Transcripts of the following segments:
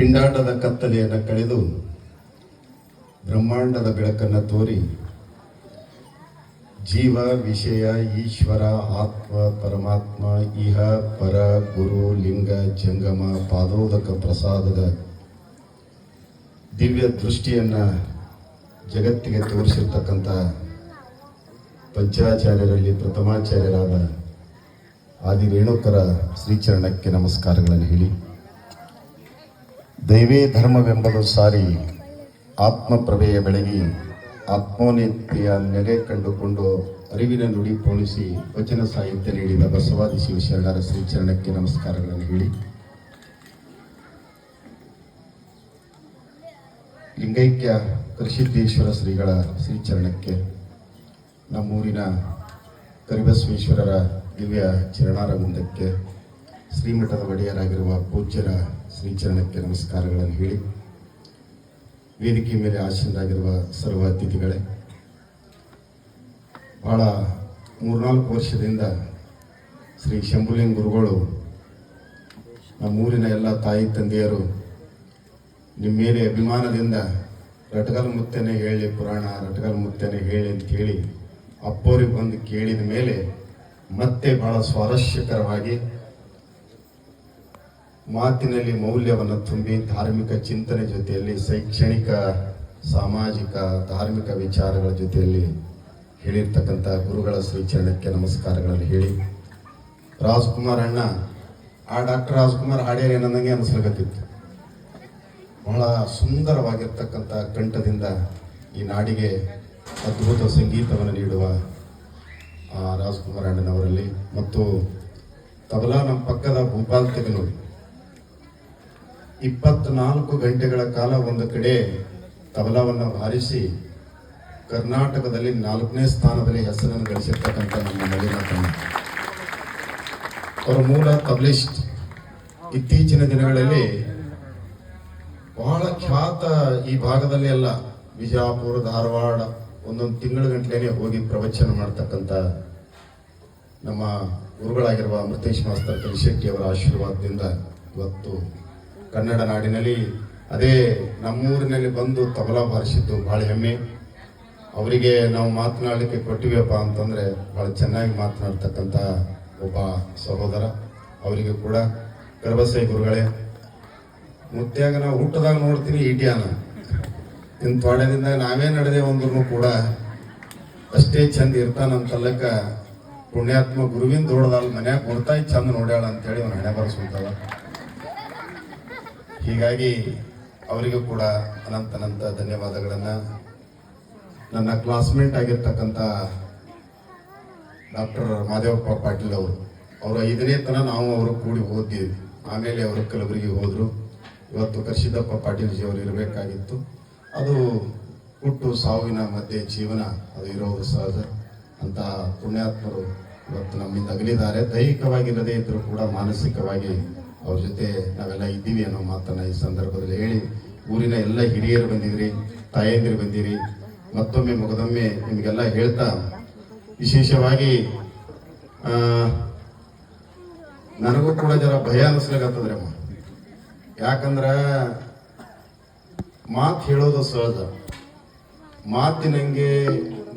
ಪಿಂಡಾಟದ ಕತ್ತಲೆಯನ್ನು ಕಳೆದು ಬ್ರಹ್ಮಾಂಡದ ಬೆಳಕನ್ನು ತೋರಿ ಜೀವ ವಿಷಯ ಈಶ್ವರ ಆತ್ಮ ಪರಮಾತ್ಮ ಇಹ ಪರ ಗುರು ಲಿಂಗ ಜಂಗಮ ಪಾದೋದಕ ಪ್ರಸಾದದ ದಿವ್ಯ ದೃಷ್ಟಿಯನ್ನು ಜಗತ್ತಿಗೆ ತೋರಿಸಿರ್ತಕ್ಕಂಥ ಪಂಚಾಚಾರ್ಯರಲ್ಲಿ ಪ್ರಥಮಾಚಾರ್ಯರಾದ ಆದಿ ರೇಣುಕರ ಶ್ರೀಚರಣಕ್ಕೆ ನಮಸ್ಕಾರಗಳನ್ನು ಹೇಳಿ, ದೈವೇ ಧರ್ಮವೆಂಬುದು ಸಾರಿ ಆತ್ಮಪ್ರಭೆಯ ಬೆಳಗಿ ಆತ್ಮೋನ್ನತಿಯ ನೆಲೆ ಕಂಡುಕೊಂಡು ಅರಿವಿನ ನುಡಿ ಪೋಣಿಸಿ ವಚನ ಸಾಹಿತ್ಯ ನೀಡಿದ ಬಸವಾದಿ ಶಿವಶರಣರ ಶ್ರೀಚರಣಕ್ಕೆ ನಮಸ್ಕಾರಗಳನ್ನು ಹೇಳಿ, ಲಿಂಗೈಕ್ಯ ಕರಿಸಿದ್ದೇಶ್ವರ ಶ್ರೀಗಳ ಶ್ರೀಚರಣಕ್ಕೆ, ನಮ್ಮೂರಿನ ಕರಿಬಸವೇಶ್ವರರ ದಿವ್ಯ ಚರಣಾರವಿಂದಕ್ಕೆ, ಶ್ರೀಮಠದ ಒಡೆಯರಾಗಿರುವ ಪೂಜ್ಯರ ಶ್ರೀಚರಣಕ್ಕೆ ನಮಸ್ಕಾರಗಳನ್ನು ಹೇಳಿ, ವೇದಿಕೆ ಮೇಲೆ ಆಸೀನರಾಗಿರುವ ಸರ್ವ ಅತಿಥಿಗಳೇ, ಬಹಳ 3-4 ವರ್ಷದಿಂದ ಶ್ರೀ ಶಂಭುಲಿಂಗ ಗುರುಗಳು ನಮ್ಮೂರಿನ ಎಲ್ಲ ತಾಯಿ ತಂದೆಯರು ನಿಮ್ಮ ಮೇಲೆ ಅಭಿಮಾನದಿಂದ ರಟಗಲ್ ಮುತ್ತೇನೆ ಹೇಳಿ ಪುರಾಣ, ರಟಗಲ್ ಮುತ್ತೇನೆ ಹೇಳಿ ಅಂತ ಹೇಳಿ ಅಪ್ಪೋರಿಗೆ ಬಂದು ಕೇಳಿದ ಮೇಲೆ ಮತ್ತೆ ಬಹಳ ಸ್ವಾರಸ್ಯಕರವಾಗಿ ಮಾತಿನಲ್ಲಿ ಮೌಲ್ಯವನ್ನು ತುಂಬಿ ಧಾರ್ಮಿಕ ಚಿಂತನೆ ಜೊತೆಯಲ್ಲಿ ಶೈಕ್ಷಣಿಕ ಸಾಮಾಜಿಕ ಧಾರ್ಮಿಕ ವಿಚಾರಗಳ ಜೊತೆಯಲ್ಲಿ ಹೇಳಿರ್ತಕ್ಕಂಥ ಗುರುಗಳ ಶ್ರೀಚರಣಕ್ಕೆ ನಮಸ್ಕಾರಗಳನ್ನು ಹೇಳಿ, ರಾಜ್ಕುಮಾರ್ ಅಣ್ಣ ಡಾಕ್ಟರ್ ರಾಜ್ಕುಮಾರ್ ಹಾಡ್ಯಾರ ಏನಂದಂಗೆ ಅನಿಸ್ಲಿಕತ್ತಿತ್ತು. ಬಹಳ ಸುಂದರವಾಗಿರ್ತಕ್ಕಂಥ ಕಂಠದಿಂದ ಈ ನಾಡಿಗೆ ಅದ್ಭುತ ಸಂಗೀತವನ್ನು ನೀಡುವ ರಾಜ್ಕುಮಾರ್ ಅಣ್ಣನವರಲ್ಲಿ ಮತ್ತು ತಬಲಾ ನಮ್ಮ ಪಕ್ಕದ ಭೂಪಾಲ್ ತೆಗನೂರು 24 ಗಂಟೆಗಳ ಕಾಲ ಒಂದು ಕಡೆ ತಬಲಾವನ್ನು ಬಾರಿಸಿ ಕರ್ನಾಟಕದಲ್ಲಿ 4ನೇ ಸ್ಥಾನದಲ್ಲಿ ಹೆಸರನ್ನು ಗಳಿಸಿರ್ತಕ್ಕಂಥ ನಮ್ಮ ಮಲ್ಲಿನಾಥಣ್ಣ ಅವರ ಮೂಲ ತಬಲಿಸ್ಟ್. ಇತ್ತೀಚಿನ ದಿನಗಳಲ್ಲಿ ಬಹಳ ಖ್ಯಾತ ಈ ಭಾಗದಲ್ಲಿ ಎಲ್ಲ ವಿಜಯಪುರ ಧಾರವಾಡ ಒಂದೊಂದು ತಿಂಗಳ ಗಂಟಲೇನೆ ಹೋಗಿ ಪ್ರವಚನ ಮಾಡ್ತಕ್ಕಂಥ ನಮ್ಮ ಗುರುಗಳಾಗಿರುವ ಅಮೃತೇಶ್ ಮಾಸ್ತರ್ ಕಲಿಶೆಟ್ಟಿ ಅವರ ಆಶೀರ್ವಾದದಿಂದ ಇವತ್ತು ಕನ್ನಡ ನಾಡಿನಲ್ಲಿ ಅದೇ ನಮ್ಮೂರಿನಲ್ಲಿ ಬಂದು ತಬಲಾ ಬಾರಿಸಿದ್ದು ಬಹಳ ಹೆಮ್ಮೆ. ಅವರಿಗೆ ನಾವು ಮಾತನಾಡಲಿಕ್ಕೆ ಕೊಟ್ಟಿವೆಯಪ್ಪ ಅಂತಂದರೆ ಬಹಳ ಚೆನ್ನಾಗಿ ಮಾತನಾಡ್ತಕ್ಕಂಥ ಒಬ್ಬ ಸಹೋದರ. ಅವರಿಗೆ ಕೂಡ ಕರಬಸೈ ಗುರುಗಳೇ, ಮುತ್ಯಾಗ ನಾವು ಊಟದಾಗ ನೋಡ್ತೀನಿ ಈಟಿಯಾನ ಇಂಥೊಡೆದಿಂದ ನಾವೇ ನಡೆದೇ ಒಂದ್ರೂ ಕೂಡ ಅಷ್ಟೇ ಚಂದ ಇರ್ತಾನಂತಲ್ಲಕ್ಕ ಪುಣ್ಯಾತ್ಮ ಗುರುವಿನ ದೊಡ್ಡದಲ್ಲ ಮನ್ಯಾಗ ಕೊಡ್ತಾಯಿ ಚಂದ ನೋಡ್ಯಾಳ ಅಂತೇಳಿ ಅವ್ನು ಹಣೆ ಬರೆಸುತ್ತಲ್ಲ. ಹೀಗಾಗಿ ಅವರಿಗೂ ಕೂಡ ಅನಂತ ಧನ್ಯವಾದಗಳನ್ನು. ನನ್ನ ಕ್ಲಾಸ್ಮೇಟ್ ಆಗಿರ್ತಕ್ಕಂಥ ಡಾಕ್ಟರ್ ಮಾದೇವಪ್ಪ ಪಾಟೀಲ್ ಅವರು 5ನೇ ತನ ನಾವು ಅವರು ಕೂಡಿ ಓದಿದ್ವಿ. ಆಮೇಲೆ ಅವರು ಕಲಬುರಗಿ ಹೋದರು. ಇವತ್ತು ಕರ್ಷಿದಪ್ಪ ಪಾಟೀಲ್ಜಿ ಅವರು ಇರಬೇಕಾಗಿತ್ತು. ಅದು ಹುಟ್ಟು ಸಾವಿನ ಮಧ್ಯೆ ಜೀವನ ಅದು ಇರೋದು ಸಹಜ. ಅಂತಹ ಪುಣ್ಯಾತ್ಮರು ಇವತ್ತು ನಮ್ಮಿಂದ ಅಗಲಿದ್ದಾರೆ. ದೈಹಿಕವಾಗಿರದೇ ಇದ್ದರೂ ಕೂಡ ಮಾನಸಿಕವಾಗಿ ಅವ್ರ ಜೊತೆ ನಾವೆಲ್ಲ ಇದ್ದೀವಿ ಅನ್ನೋ ಮಾತನ್ನು ಈ ಸಂದರ್ಭದಲ್ಲಿ ಹೇಳಿ, ಊರಿನ ಎಲ್ಲ ಹಿರಿಯರು ಬಂದಿದ್ರಿ, ತಾಯಂದಿರು ಬಂದಿರಿ, ಮತ್ತೊಮ್ಮೆ ಮಗದೊಮ್ಮೆ ನಿಮಗೆಲ್ಲ ಹೇಳ್ತಾ, ವಿಶೇಷವಾಗಿ ನನಗೂ ಕೂಡ ಜರ ಭಯ ಅನಿಸ್ಲಾಗತ್ತದ್ರಿ ಅಮ್ಮ. ಯಾಕಂದ್ರೆ ಮಾತು ಹೇಳೋದು ಸಹಜ, ಮಾತಿನಂಗೆ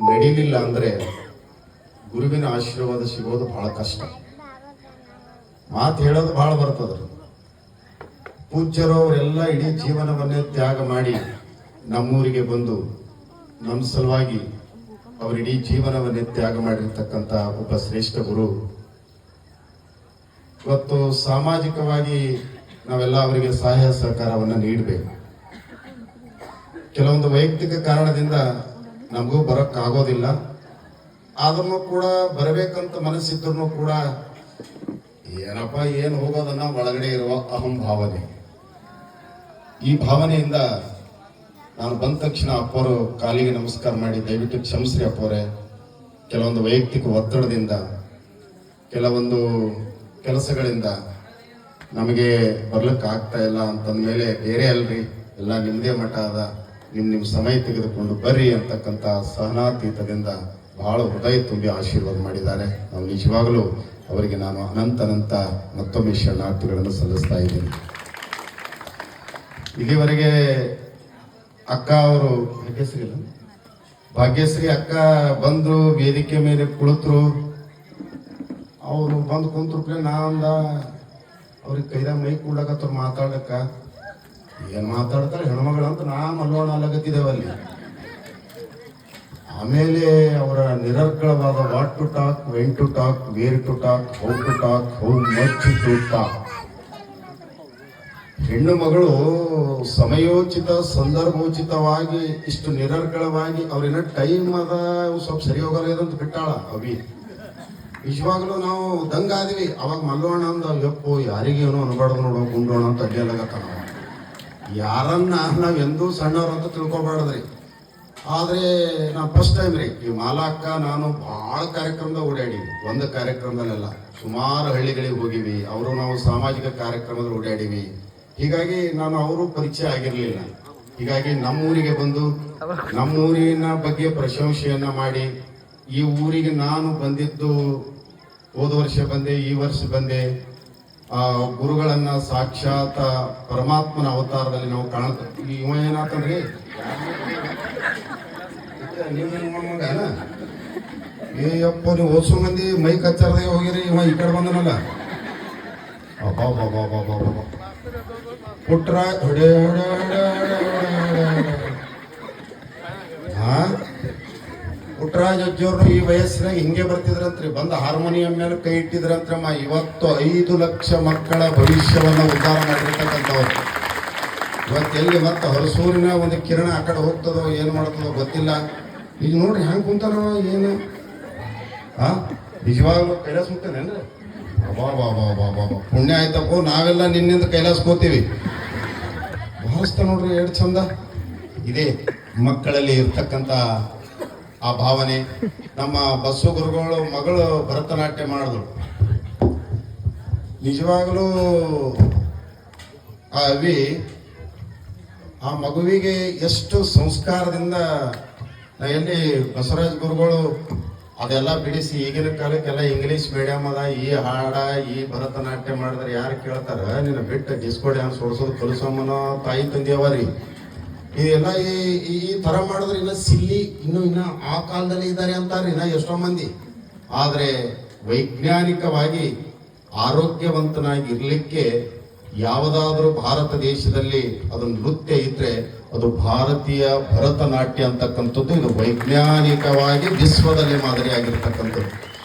ನಡೀಲಿಲ್ಲ ಅಂದರೆ ಗುರುವಿನ ಆಶೀರ್ವಾದ ಸಿಗೋದು ಬಹಳ ಕಷ್ಟ. ಮಾತು ಹೇಳೋದು ಬಹಳ ಬರ್ತದ. ಪೂಜ್ಯರು ಅವರೆಲ್ಲ ಇಡೀ ಜೀವನವನ್ನೇ ತ್ಯಾಗ ಮಾಡಿ ನಮ್ಮೂರಿಗೆ ಬಂದು ನಮ್ಮ ಸಲುವಾಗಿ ಅವರು ಇಡೀ ಜೀವನವನ್ನೇ ತ್ಯಾಗ ಮಾಡಿರ್ತಕ್ಕಂಥ ಒಬ್ಬ ಶ್ರೇಷ್ಠ ಗುರು. ಇವತ್ತು ಸಾಮಾಜಿಕವಾಗಿ ನಾವೆಲ್ಲ ಅವರಿಗೆ ಸಹಾಯ ಸಹಕಾರವನ್ನು ನೀಡಬೇಕು. ಕೆಲವೊಂದು ವೈಯಕ್ತಿಕ ಕಾರಣದಿಂದ ನಮಗೂ ಬರೋಕ್ಕಾಗೋದಿಲ್ಲ. ಆದ್ರೂ ಕೂಡ ಬರಬೇಕಂತ ಮನಸ್ಸಿದ್ರೂ ಕೂಡ ಏನಪ್ಪ ಏನು ಹೋಗೋದನ್ನ ಒಳಗಡೆ ಇರುವ ಅಹಂ ಭಾವನೆ. ಈ ಭಾವನೆಯಿಂದ ನಾನು ಬಂದ ತಕ್ಷಣ ಅಪ್ಪವರು ಕಾಲಿಗೆ ನಮಸ್ಕಾರ ಮಾಡಿ, ದಯವಿಟ್ಟು ಕ್ಷಮಿಸ್ರಿ ಅಪ್ಪವರೇ, ಕೆಲವೊಂದು ವೈಯಕ್ತಿಕ ಒತ್ತಡದಿಂದ ಕೆಲವೊಂದು ಕೆಲಸಗಳಿಂದ ನಮಗೆ ಬರ್ಲಿಕ್ಕೆ ಆಗ್ತಾ ಇಲ್ಲ ಅಂತಂದ್ಮೇಲೆ ಬೇರೆ ಅಲ್ರಿ, ಎಲ್ಲ ನಿಮ್ಮದೇ ಮಠ ಅದ, ನಿಮ್ಮ ಸಮಯ ತೆಗೆದುಕೊಂಡು ಬರ್ರಿ ಅಂತಕ್ಕಂಥ ಸಹನಾತೀತದಿಂದ ಬಹಳ ಹೃದಯ ತುಂಬಿ ಆಶೀರ್ವಾದ ಮಾಡಿದ್ದಾರೆ. ನಾವು ನಿಜವಾಗಲೂ ಅವರಿಗೆ ನಾನು ಅನಂತ ಮತ್ತೊಮ್ಮೆ ಶರಣಾರ್ಥಿಗಳನ್ನು ಸಲ್ಲಿಸ್ತಾ ಇದ್ದೀನಿ. ಇಲ್ಲಿವರೆಗೆ ಅಕ್ಕ ಅವರು ಭಾಗ್ಯಶ್ರೀ ಅಕ್ಕ ಬಂದ್ರು, ವೇದಿಕೆ ಮೇಲೆ ಕುಳಿತರು. ಅವರು ಬಂದು ಕುಂತ್ರುಪ್ಲೆ ನಾಂದ ಅವ್ರಿಗೆ ಕೈದಾಗ ಮೈ ಕೂಡಕತ್ತವ್ರು ಮಾತಾಡಕ್ಕ. ಏನ್ ಮಾತಾಡ್ತಾರೆ ಹೆಣ್ಮಗಳಂತ ನಾ ಮಲ್ಲೋಣ ಅಲ್ಲಗತ್ತಿದ್ದೇವೆ ಅಲ್ಲಿ. ಆಮೇಲೆ ಅವರ ನಿರರ್ಗಳವಾದ what to talk, when to talk, where to talk, how to talk, how much to talk. ಹೆಣ್ಣು ಮಗಳು ಸಮಯೋಚಿತ ಸಂದರ್ಭೋಚಿತವಾಗಿ ಇಷ್ಟು ನಿರರ್ಗಳವಾಗಿ ಅವ್ರೇನ ಟೈಮ್ ಅದ ಸ್ವಲ್ಪ ಸರಿ ಹೋಗಲ್ಲ ಅಂತ ಬಿಟ್ಟಾಳ ಅವಿ. ನಿಜವಾಗ್ಲೂ ನಾವು ದಂಗಾದ್ವಿ. ಅವಾಗ ಮಲ್ಲೋಣ ಅಂದ ಯಪ್ಪು ಯಾರಿಗೇನೋ ಅನ್ಬಾರ್ದು ನೋಡೋ ಗುಂಡೋಣ ಅಂತ ಅಡ್ಡಿಯಲ್ಲಾಗತ್ತ. ನಾವು ಯಾರನ್ನ ನಾವೆಂದೂ ಸಣ್ಣವ್ರ ಅಂತ ತಿಳ್ಕೊಬಾರ್ದ್ರಿ. ಆದ್ರೆ ನಾ ಫಸ್ಟ್ ಟೈಮ್ ರೀ ಈ ಮಾಲಾಕ್ಕ ನಾನು ಭಾಳ ಕಾರ್ಯಕ್ರಮದಾಗ ಓಡಾಡಿವಿ. ಒಂದು ಕಾರ್ಯಕ್ರಮದಲ್ಲೆಲ್ಲ ಸುಮಾರು ಹಳ್ಳಿಗಳಿಗೆ ಹೋಗಿವಿ. ಅವರು ನಾವು ಸಾಮಾಜಿಕ ಕಾರ್ಯಕ್ರಮದಲ್ಲಿ ಓಡಾಡಿವಿ. ಹೀಗಾಗಿ ನಾನು ಅವರು ಪರಿಚಯ ಆಗಿರ್ಲಿಲ್ಲ. ಹೀಗಾಗಿ ನಮ್ಮೂರಿಗೆ ಬಂದು ನಮ್ಮೂರಿನ ಬಗ್ಗೆ ಪ್ರಶಂಸೆಯನ್ನ ಮಾಡಿ ಈ ಊರಿಗೆ ನಾನು ಬಂದಿದ್ದು ಹೋದ ವರ್ಷ ಬಂದೆ, ಈ ವರ್ಷ ಬಂದೆ. ಆ ಗುರುಗಳನ್ನ ಸಾಕ್ಷಾತ್ ಪರಮಾತ್ಮನ ಅವತಾರದಲ್ಲಿ ನಾವು ಕಾಣ್ತೀವಿ. ಇವ ಏನಾತಂದ್ರಿ ಮಗನ ಏಯಪ್ಪ ನೀವು ಓಸು ಮಂದಿ ಮೈ ಕಚ್ಚಾರದಾಗ ಹೋಗಿರಿ. ಇವ ಈ ಕಡೆ ಬಂದನಲ್ಲ ಪುಟ್ರ ಪುಟ್ಟರಾಜ್ ಅಜ್ಜಿಯವ್ರು ಈ ವಯಸ್ಸಿನಾಗ ಹಿಂಗೆ ಬರ್ತಿದ್ರಂತ್ರಿ. ಬಂದ ಹಾರ್ಮೋನಿಯಂ ಮೇಲೆ ಕೈ ಇಟ್ಟಿದ್ರಂತ್ರಮ್ಮ. ಇವತ್ತು 5 ಲಕ್ಷ ಮಕ್ಕಳ ಭವಿಷ್ಯವನ್ನ ಉದ್ಧಾರ ಮಾಡಿರ್ತಕ್ಕಂಥವ್ರು. ಇವತ್ತೆಲ್ಲಿ ಮತ್ತೆ ಹೊರಸೂರಿನ ಒಂದು ಕಿರಣ ಆ ಕಡೆ ಹೋಗ್ತದೋ ಏನು ಮಾಡ್ತದೋ ಗೊತ್ತಿಲ್ಲ. ಈಗ ನೋಡ್ರಿ ಹೆಂಗೆ ಕುಂತಾನ ಏನು ನಿಜವಾಗ್ಲೂ ಕೈಲಾಸ ಮುಗ್ತಾನೇನ್ರಿ? ಅಬಾ ಪುಣ್ಯ ಆಯ್ತಪ್ಪೋ. ನಾವೆಲ್ಲ ನಿನ್ನಿಂದ ಕೈಲಾಸ್ಕೋತೀವಿ. ಭಾವಿಸ್ತಾ ನೋಡ್ರಿ ಎಷ್ಟು ಚಂದ ಇದೆ ಮಕ್ಕಳಲ್ಲಿ ಇರ್ತಕ್ಕಂಥ ಆ ಭಾವನೆ. ನಮ್ಮ ಬಸ್ಸು ಗುರುಗಳು ಮಗಳು ಭರತನಾಟ್ಯ ಮಾಡಿದ್ರು. ನಿಜವಾಗಲೂ ಆ ಅವಿ ಆ ಮಗುವಿಗೆ ಎಷ್ಟು ಸಂಸ್ಕಾರದಿಂದ ಎಲ್ಲಿ ಬಸವರಾಜ್ ಗುರುಗಳು ಅದೆಲ್ಲ ಬಿಡಿಸಿ ಈಗಿನ ಕಾಲಕ್ಕೆಲ್ಲ ಇಂಗ್ಲಿಷ್ ಮೀಡಿಯಂ ಅದ. ಈ ಹಾಡ ಈ ಭರತನಾಟ್ಯ ಮಾಡಿದ್ರೆ ಯಾರು ಕೇಳ್ತಾರ? ನಿನ್ನ ಬಿಟ್ಟು ಡಿಸ್ಕೋ ಡ್ಯಾನ್ಸ್ ಹೊಡ್ಸೋದು ಕಲಿಸೋಮನ ತಾಯಿ ತಂದೆಯವರಿ. ಇದೆಲ್ಲ ಈ ತರ ಮಾಡಿದ್ರೆ ಇನ್ನ ಸಿಲ್ಲಿ ಇನ್ನ ಆ ಕಾಲದಲ್ಲಿ ಇದ್ದಾರೆ ಅಂತಾರೆ ಇನ್ನ ಎಷ್ಟೋ ಮಂದಿ. ಆದ್ರೆ ವೈಜ್ಞಾನಿಕವಾಗಿ ಆರೋಗ್ಯವಂತನಾಗಿರ್ಲಿಕ್ಕೆ ಯಾವುದಾದ್ರೂ ಭಾರತ ದೇಶದಲ್ಲಿ ಅದು ನೃತ್ಯ ಇದ್ರೆ ಅದು ಭಾರತೀಯ ಭರತನಾಟ್ಯ ಅಂತಕ್ಕಂಥದ್ದು. ಇದು ವೈಜ್ಞಾನಿಕವಾಗಿ ವಿಶ್ವದಲ್ಲಿ ಮಾದರಿಯಾಗಿರ್ತಕ್ಕಂಥದ್ದು.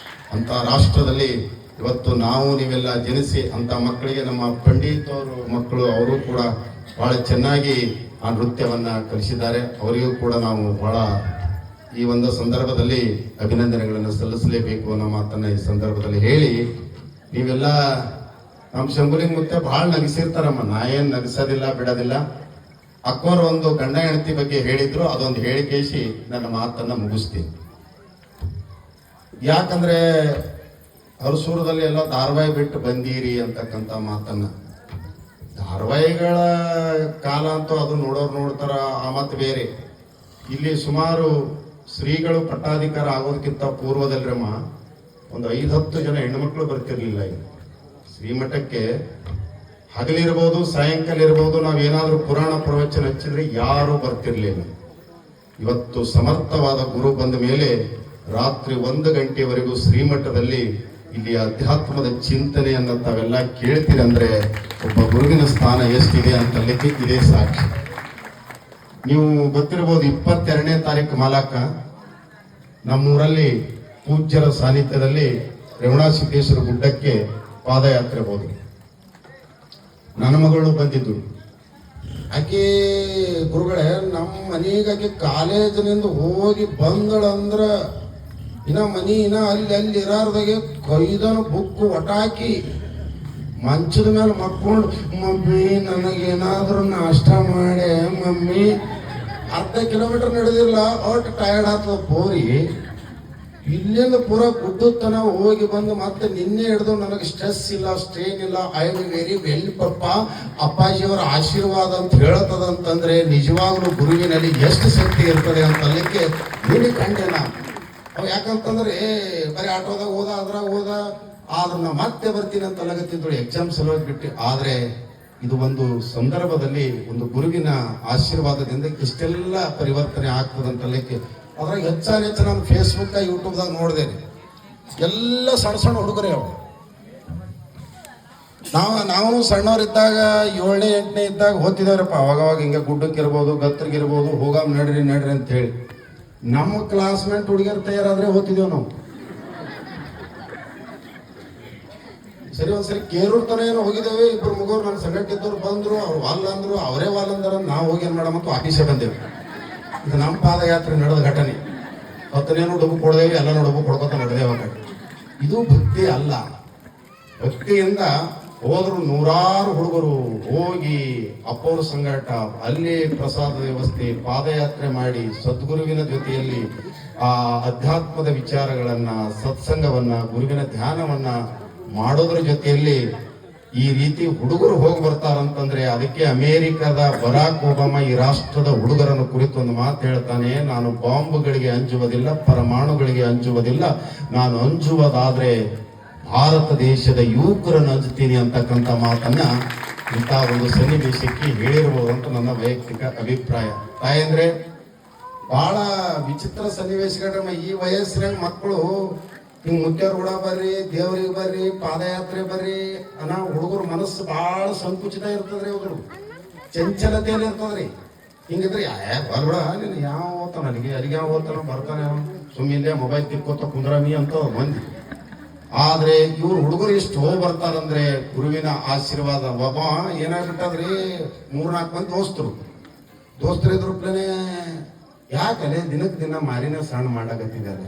ಅಂತ ರಾಷ್ಟ್ರದಲ್ಲಿ ಇವತ್ತು ನಾವು ನೀವೆಲ್ಲ ಜನಿಸಿ ಅಂತ ಮಕ್ಕಳಿಗೆ ನಮ್ಮ ಪಂಡಿತ್ ಅವರು ಮಕ್ಕಳು ಅವರು ಕೂಡ ಬಹಳ ಚೆನ್ನಾಗಿ ಆ ನೃತ್ಯವನ್ನ ಕಲಿಸಿದ್ದಾರೆ. ಅವರಿಗೂ ಕೂಡ ನಾವು ಬಹಳ ಈ ಒಂದು ಸಂದರ್ಭದಲ್ಲಿ ಅಭಿನಂದನೆಗಳನ್ನು ಸಲ್ಲಿಸಲೇಬೇಕು ಅನ್ನೋ ಮಾತನ್ನ ಈ ಸಂದರ್ಭದಲ್ಲಿ ಹೇಳಿ, ನೀವೆಲ್ಲ ನಮ್ಮ ಶಂಭುಲಿಂಗ ಮುತ್ತೆ ಬಹಳ ನಗಿಸಿರ್ತಾರಮ್ಮ. ನಾ ಏನ್ ನಗಿಸೋದಿಲ್ಲ ಬಿಡೋದಿಲ್ಲ. ಅಕ್ಕೋರ್ ಒಂದು ಗಂಡ ಹೆಂಡತಿ ಬಗ್ಗೆ ಹೇಳಿದ್ರು, ಅದೊಂದು ಹೇಳಿಕೇಸಿ ನನ್ನ ಮಾತನ್ನ ಮುಗಿಸ್ತೀನಿ. ಯಾಕಂದ್ರೆ ಹರಸೂರದಲ್ಲಿ ಎಲ್ಲ ಧಾರಾವಾಹಿ ಬಿಟ್ಟು ಬಂದೀರಿ ಅಂತಕ್ಕಂಥ ಮಾತನ್ನ, ಧಾರಾವಾಹಿಗಳ ಕಾಲ ಅಂತೂ ಅದು ನೋಡೋರು ನೋಡ್ತಾರ, ಆ ಮಾತು ಬೇರೆ. ಇಲ್ಲಿ ಸುಮಾರು ಶ್ರೀಗಳು ಪಟ್ಟಾಧಿಕಾರ ಆಗೋದಕ್ಕಿಂತ ಪೂರ್ವದಲ್ರಮ್ಮ ಒಂದು 5-10 ಜನ ಹೆಣ್ಮಕ್ಳು ಬರ್ತಿರ್ಲಿಲ್ಲ. ಈಗ ಶ್ರೀಮಠಕ್ಕೆ ಹಗಲಿರ್ಬೋದು ಸಾಯಂಕಾಲ ಇರ್ಬೋದು ನಾವೇನಾದ್ರೂ ಪುರಾಣ ಪ್ರವಚನ ಹಚ್ಚಿದ್ರೆ ಯಾರು ಬರ್ತಿರ್ಲಿಲ್ಲ. ಇವತ್ತು ಸಮರ್ಥವಾದ ಗುರು ಬಂದ ಮೇಲೆ ರಾತ್ರಿ 1 ಗಂಟೆವರೆಗೂ ಶ್ರೀಮಠದಲ್ಲಿ ಇಲ್ಲಿ ಅಧ್ಯಾತ್ಮದ ಚಿಂತನೆಯನ್ನ ತಾವೆಲ್ಲ ಕೇಳ್ತೀರಂದ್ರೆ ಒಬ್ಬ ಗುರುವಿನ ಸ್ಥಾನ ಎಷ್ಟಿದೆ ಅಂತಲಿಕ್ಕೆ ಇದೇ ಸಾಕ್ಷಿ. ನೀವು ಗೊತ್ತಿರಬಹುದು 22ನೇ ತಾರೀಕು ಮಾಲಾಕ ನಮ್ಮೂರಲ್ಲಿ ಪೂಜ್ಯರ ಸಾನ್ನಿಧ್ಯದಲ್ಲಿ ರೇವಣಸಿದ್ದೇಶ್ವರ ಗುಡ್ಡಕ್ಕೆ ಪಾದಯಾತ್ರೆ ಹೋದ್ರು. ನನ್ನ ಮಗಳು ಬಂದಿದ್ದು. ಆಕೆ ಗುರುಗಳೇ ನಮ್ಮ ಮನೆಗಾಕಿ ಕಾಲೇಜಿನಿಂದ ಹೋಗಿ ಬಂದಳಂದ್ರ ಇನ್ನ ಮನಿ ಇನ್ನ ಅಲ್ಲಿ ಇರಾರ್ದಾಗೆ ಕೈದನ ಬುಕ್ಕು ಒಟಾಕಿ ಮಂಚದ ಮೇಲೆ ಮಕ್ಕೊಂಡು, ಮಮ್ಮಿ ನನಗೇನಾದ್ರೂ ನಾಷ್ಟ ಮಾಡೆ ಮಮ್ಮಿ. ಅರ್ಧ ಕಿಲೋಮೀಟರ್ ನಡೆದಿಲ್ಲ, ಒಟ್ಟು ಟಯರ್ಡ್ ಆಗ್ತದ ಪೋರಿ. ಇಲ್ಲಿಂದ ಪೂರ ಗುಡ್ಡತನ ಹೋಗಿ ಬಂದು ಮತ್ತೆ ನಿನ್ನೆ ಹಿಡಿದು ನನಗೆ ಸ್ಟ್ರೆಸ್ ಇಲ್ಲ, ಸ್ಟ್ರೇನ್ ಇಲ್ಲ, ಐ ಆಮ್ ವೆರಿ ವೆಲ್ ಪಪ್ಪ, ಅಪ್ಪಾಜಿಯವರ ಆಶೀರ್ವಾದ ಅಂತ ಹೇಳ್ತದಂತಂದ್ರೆ ನಿಜವಾಗ್ಲೂ ಗುರುವಿನಲ್ಲಿ ಎಷ್ಟು ಶಕ್ತಿ ಇರ್ತದೆ ಅಂತ ಅಲ್ಲಿಕ್ಕೆ ನೀಡಿ ಕಂಡೆನ. ಅವ್ ಯಾಕಂತಂದ್ರೆ ಬರೀ ಆಟೋದಾಗ ಹೋದ ಅದ್ರಾಗ ಹೋದ, ಆದ್ರೆ ನಾ ಮತ್ತೆ ಬರ್ತೀನಿ ಅಂತ ಅಲ್ಲಗತ್ತಿದ್ರು ಎಕ್ಸಾಮ್ ಸಲುವಾಗಿ ಬಿಟ್ಟು. ಆದ್ರೆ ಇದು ಒಂದು ಸಂದರ್ಭದಲ್ಲಿ ಒಂದು ಗುರುವಿನ ಆಶೀರ್ವಾದದಿಂದ ಇಷ್ಟೆಲ್ಲ ಪರಿವರ್ತನೆ ಆಗ್ತದಂತಲಿಕ್ಕೆ ಅದ್ರಾಗ ಹೆಚ್ಚು ನಾನು ಫೇಸ್ಬುಕ್ ಯೂಟ್ಯೂಬ್ದಾಗ ನೋಡಿದೆ ಎಲ್ಲ ಸಣ್ಣ ಸಣ್ಣ ಹುಡುಗರೇ ಅವು. ನಾವು ಸಣ್ಣವರಿದ್ದಾಗ 7ನೇ 8ನೇ ಇದ್ದಾಗ ಓದ್ತಿದ್ದೇವ್ರಪ್ಪ. ಅವಾಗವಾಗ ಹಿಂಗೆ ಗುಡ್ಡಕ್ಕಿರ್ಬೋದು ಗತ್ತರಿಗಿರ್ಬೋದು ಹೋಗಾಮ್ ನಡ್ರಿ ಅಂತ ಹೇಳಿ ನಮ್ಮ ಕ್ಲಾಸ್ಮೇಟ್ ಹುಡುಗಿಯರು ತಯಾರಾದ್ರೆ ಓದ್ತಿದ್ದೇವೆ ನಾವು. ಸರಿ ಒಂದ್ಸರಿ ಕೇರೂರ್ ತನ ಏನೋ ಹೋಗಿದ್ದೇವೆ, ಇಬ್ಬರು ಮುಗೋರು ನನ್ನ ಸಂಘಟಿದ್ದವ್ರು ಬಂದ್ರು, ಅವ್ರು ವಾಲ್ ಅಂದ್ರು, ಅವರೇ ವಾಲ್ ಅಂದ್ರ ನಾವು ಹೋಗಿ ಏನ್ ಮಾಡಮಂತ ಆಫೀಸೇ ಬಂದೇವೆ. ಇದು ನಮ್ಮ ಪಾದಯಾತ್ರೆ ನಡೆದ ಘಟನೆ. 10ನೇನು ಡಬ್ಬು ಕೊಡ್ದೇವಿ, ಎಲ್ಲನೂ ಡಬ್ಬು ಕೊಡ್ಕೊತ ನಡೆದೇವ. ಇದು ಭಕ್ತಿ ಅಲ್ಲ. ಭಕ್ತಿಯಿಂದ ಹೋದ್ರು ನೂರಾರು ಹುಡುಗರು ಹೋಗಿ ಅಪ್ಪವ್ರ ಸಂಗಾಟ, ಅಲ್ಲಿ ಪ್ರಸಾದ ವ್ಯವಸ್ಥೆ, ಪಾದಯಾತ್ರೆ ಮಾಡಿ ಸದ್ಗುರುವಿನ ಜೊತೆಯಲ್ಲಿ ಆ ಅಧ್ಯಾತ್ಮದ ವಿಚಾರಗಳನ್ನ, ಸತ್ಸಂಗವನ್ನ, ಗುರುವಿನ ಧ್ಯಾನವನ್ನ ಮಾಡೋದ್ರ ಜೊತೆಯಲ್ಲಿ ಈ ರೀತಿ ಹುಡುಗರು ಹೋಗಿ ಬರ್ತಾರಂತಂದ್ರೆ ಅದಕ್ಕೆ ಅಮೇರಿಕದ ಬರಾಕ್ ಒಬಾಮ ಈ ರಾಷ್ಟ್ರದ ಹುಡುಗರನ್ನು ಕುರಿತು ಒಂದು ಮಾತು ಹೇಳ್ತಾನೆ. ನಾನು ಬಾಂಬ್ಗಳಿಗೆ ಅಂಜುವುದಿಲ್ಲ, ಪರಮಾಣುಗಳಿಗೆ ಅಂಜುವುದಿಲ್ಲ, ನಾನು ಅಂಜುವುದಾದ್ರೆ ಭಾರತ ದೇಶದ ಯುವಕರನ್ನು ಅಂಜುತ್ತೀನಿ ಅಂತಕ್ಕಂಥ ಮಾತನ್ನ ಇಂಥ ಒಂದು ಸನ್ನಿವೇಶಕ್ಕೆ ಹೇಳಿರ್ಬೋದು ಅಂತ ನನ್ನ ವೈಯಕ್ತಿಕ ಅಭಿಪ್ರಾಯ. ತಾಯಂದ್ರೆ ಬಹಳ ವಿಚಿತ್ರ ಸನ್ನಿವೇಶಗಳ ಈ ವಯಸ್ಸಿನಾಗ ಮಕ್ಕಳು ಹಿಂಗ್ ಮುತ್ಯಾರ ಕೂಡ ಬರ್ರಿ, ದೇವ್ರಿಗೆ ಬರ್ರಿ, ಪಾದಯಾತ್ರೆ ಬರ್ರಿ ಅನ್ನೋ ಹುಡುಗರು ಮನಸ್ಸು ಬಹಳ ಸಂಕುಚಿತ ಇರ್ತದ್ರಿ, ಹುಡುಗರು ಚಂಚಲತೆಯಲ್ಲಿ ಇರ್ತದ್ರಿ. ಹಿಂಗಿದ್ರಿ ಬರ್ಬಿಡ ನೀನು ಯಾವ ಓದ್ತಾನ ಅಲ್ಲಿಗೆ ಯಾವ ಓದ್ತಾನ ಬರ್ತಾನೆ ಸುಮ್ಮಿಲ್ಲೇ ಮೊಬೈಲ್ ತಿಕ್ಕೋತ ಕುಂದ್ರಮಿ ಅಂತ ಮಂದಿ. ಆದ್ರೆ ಇವ್ರು ಹುಡುಗರು ಎಷ್ಟು ಹೋಗಿ ಬರ್ತಾರಂದ್ರೆ ಗುರುವಿನ ಆಶೀರ್ವಾದ. ಒಬ್ಬ ಏನಾಗ್ಬಿಟ್ಟದ್ರಿ, 3-4 ಮಂದಿ ದೋಸ್ತರು ಇದ್ರಪ್ಲೇನೆ ಯಾಕಲೆ ದಿನಕ್ಕೆ ದಿನ ಮಾರಿನ ಸಣ್ಣ ಮಾಡಕತ್ತಿದ್ದಾರೆ.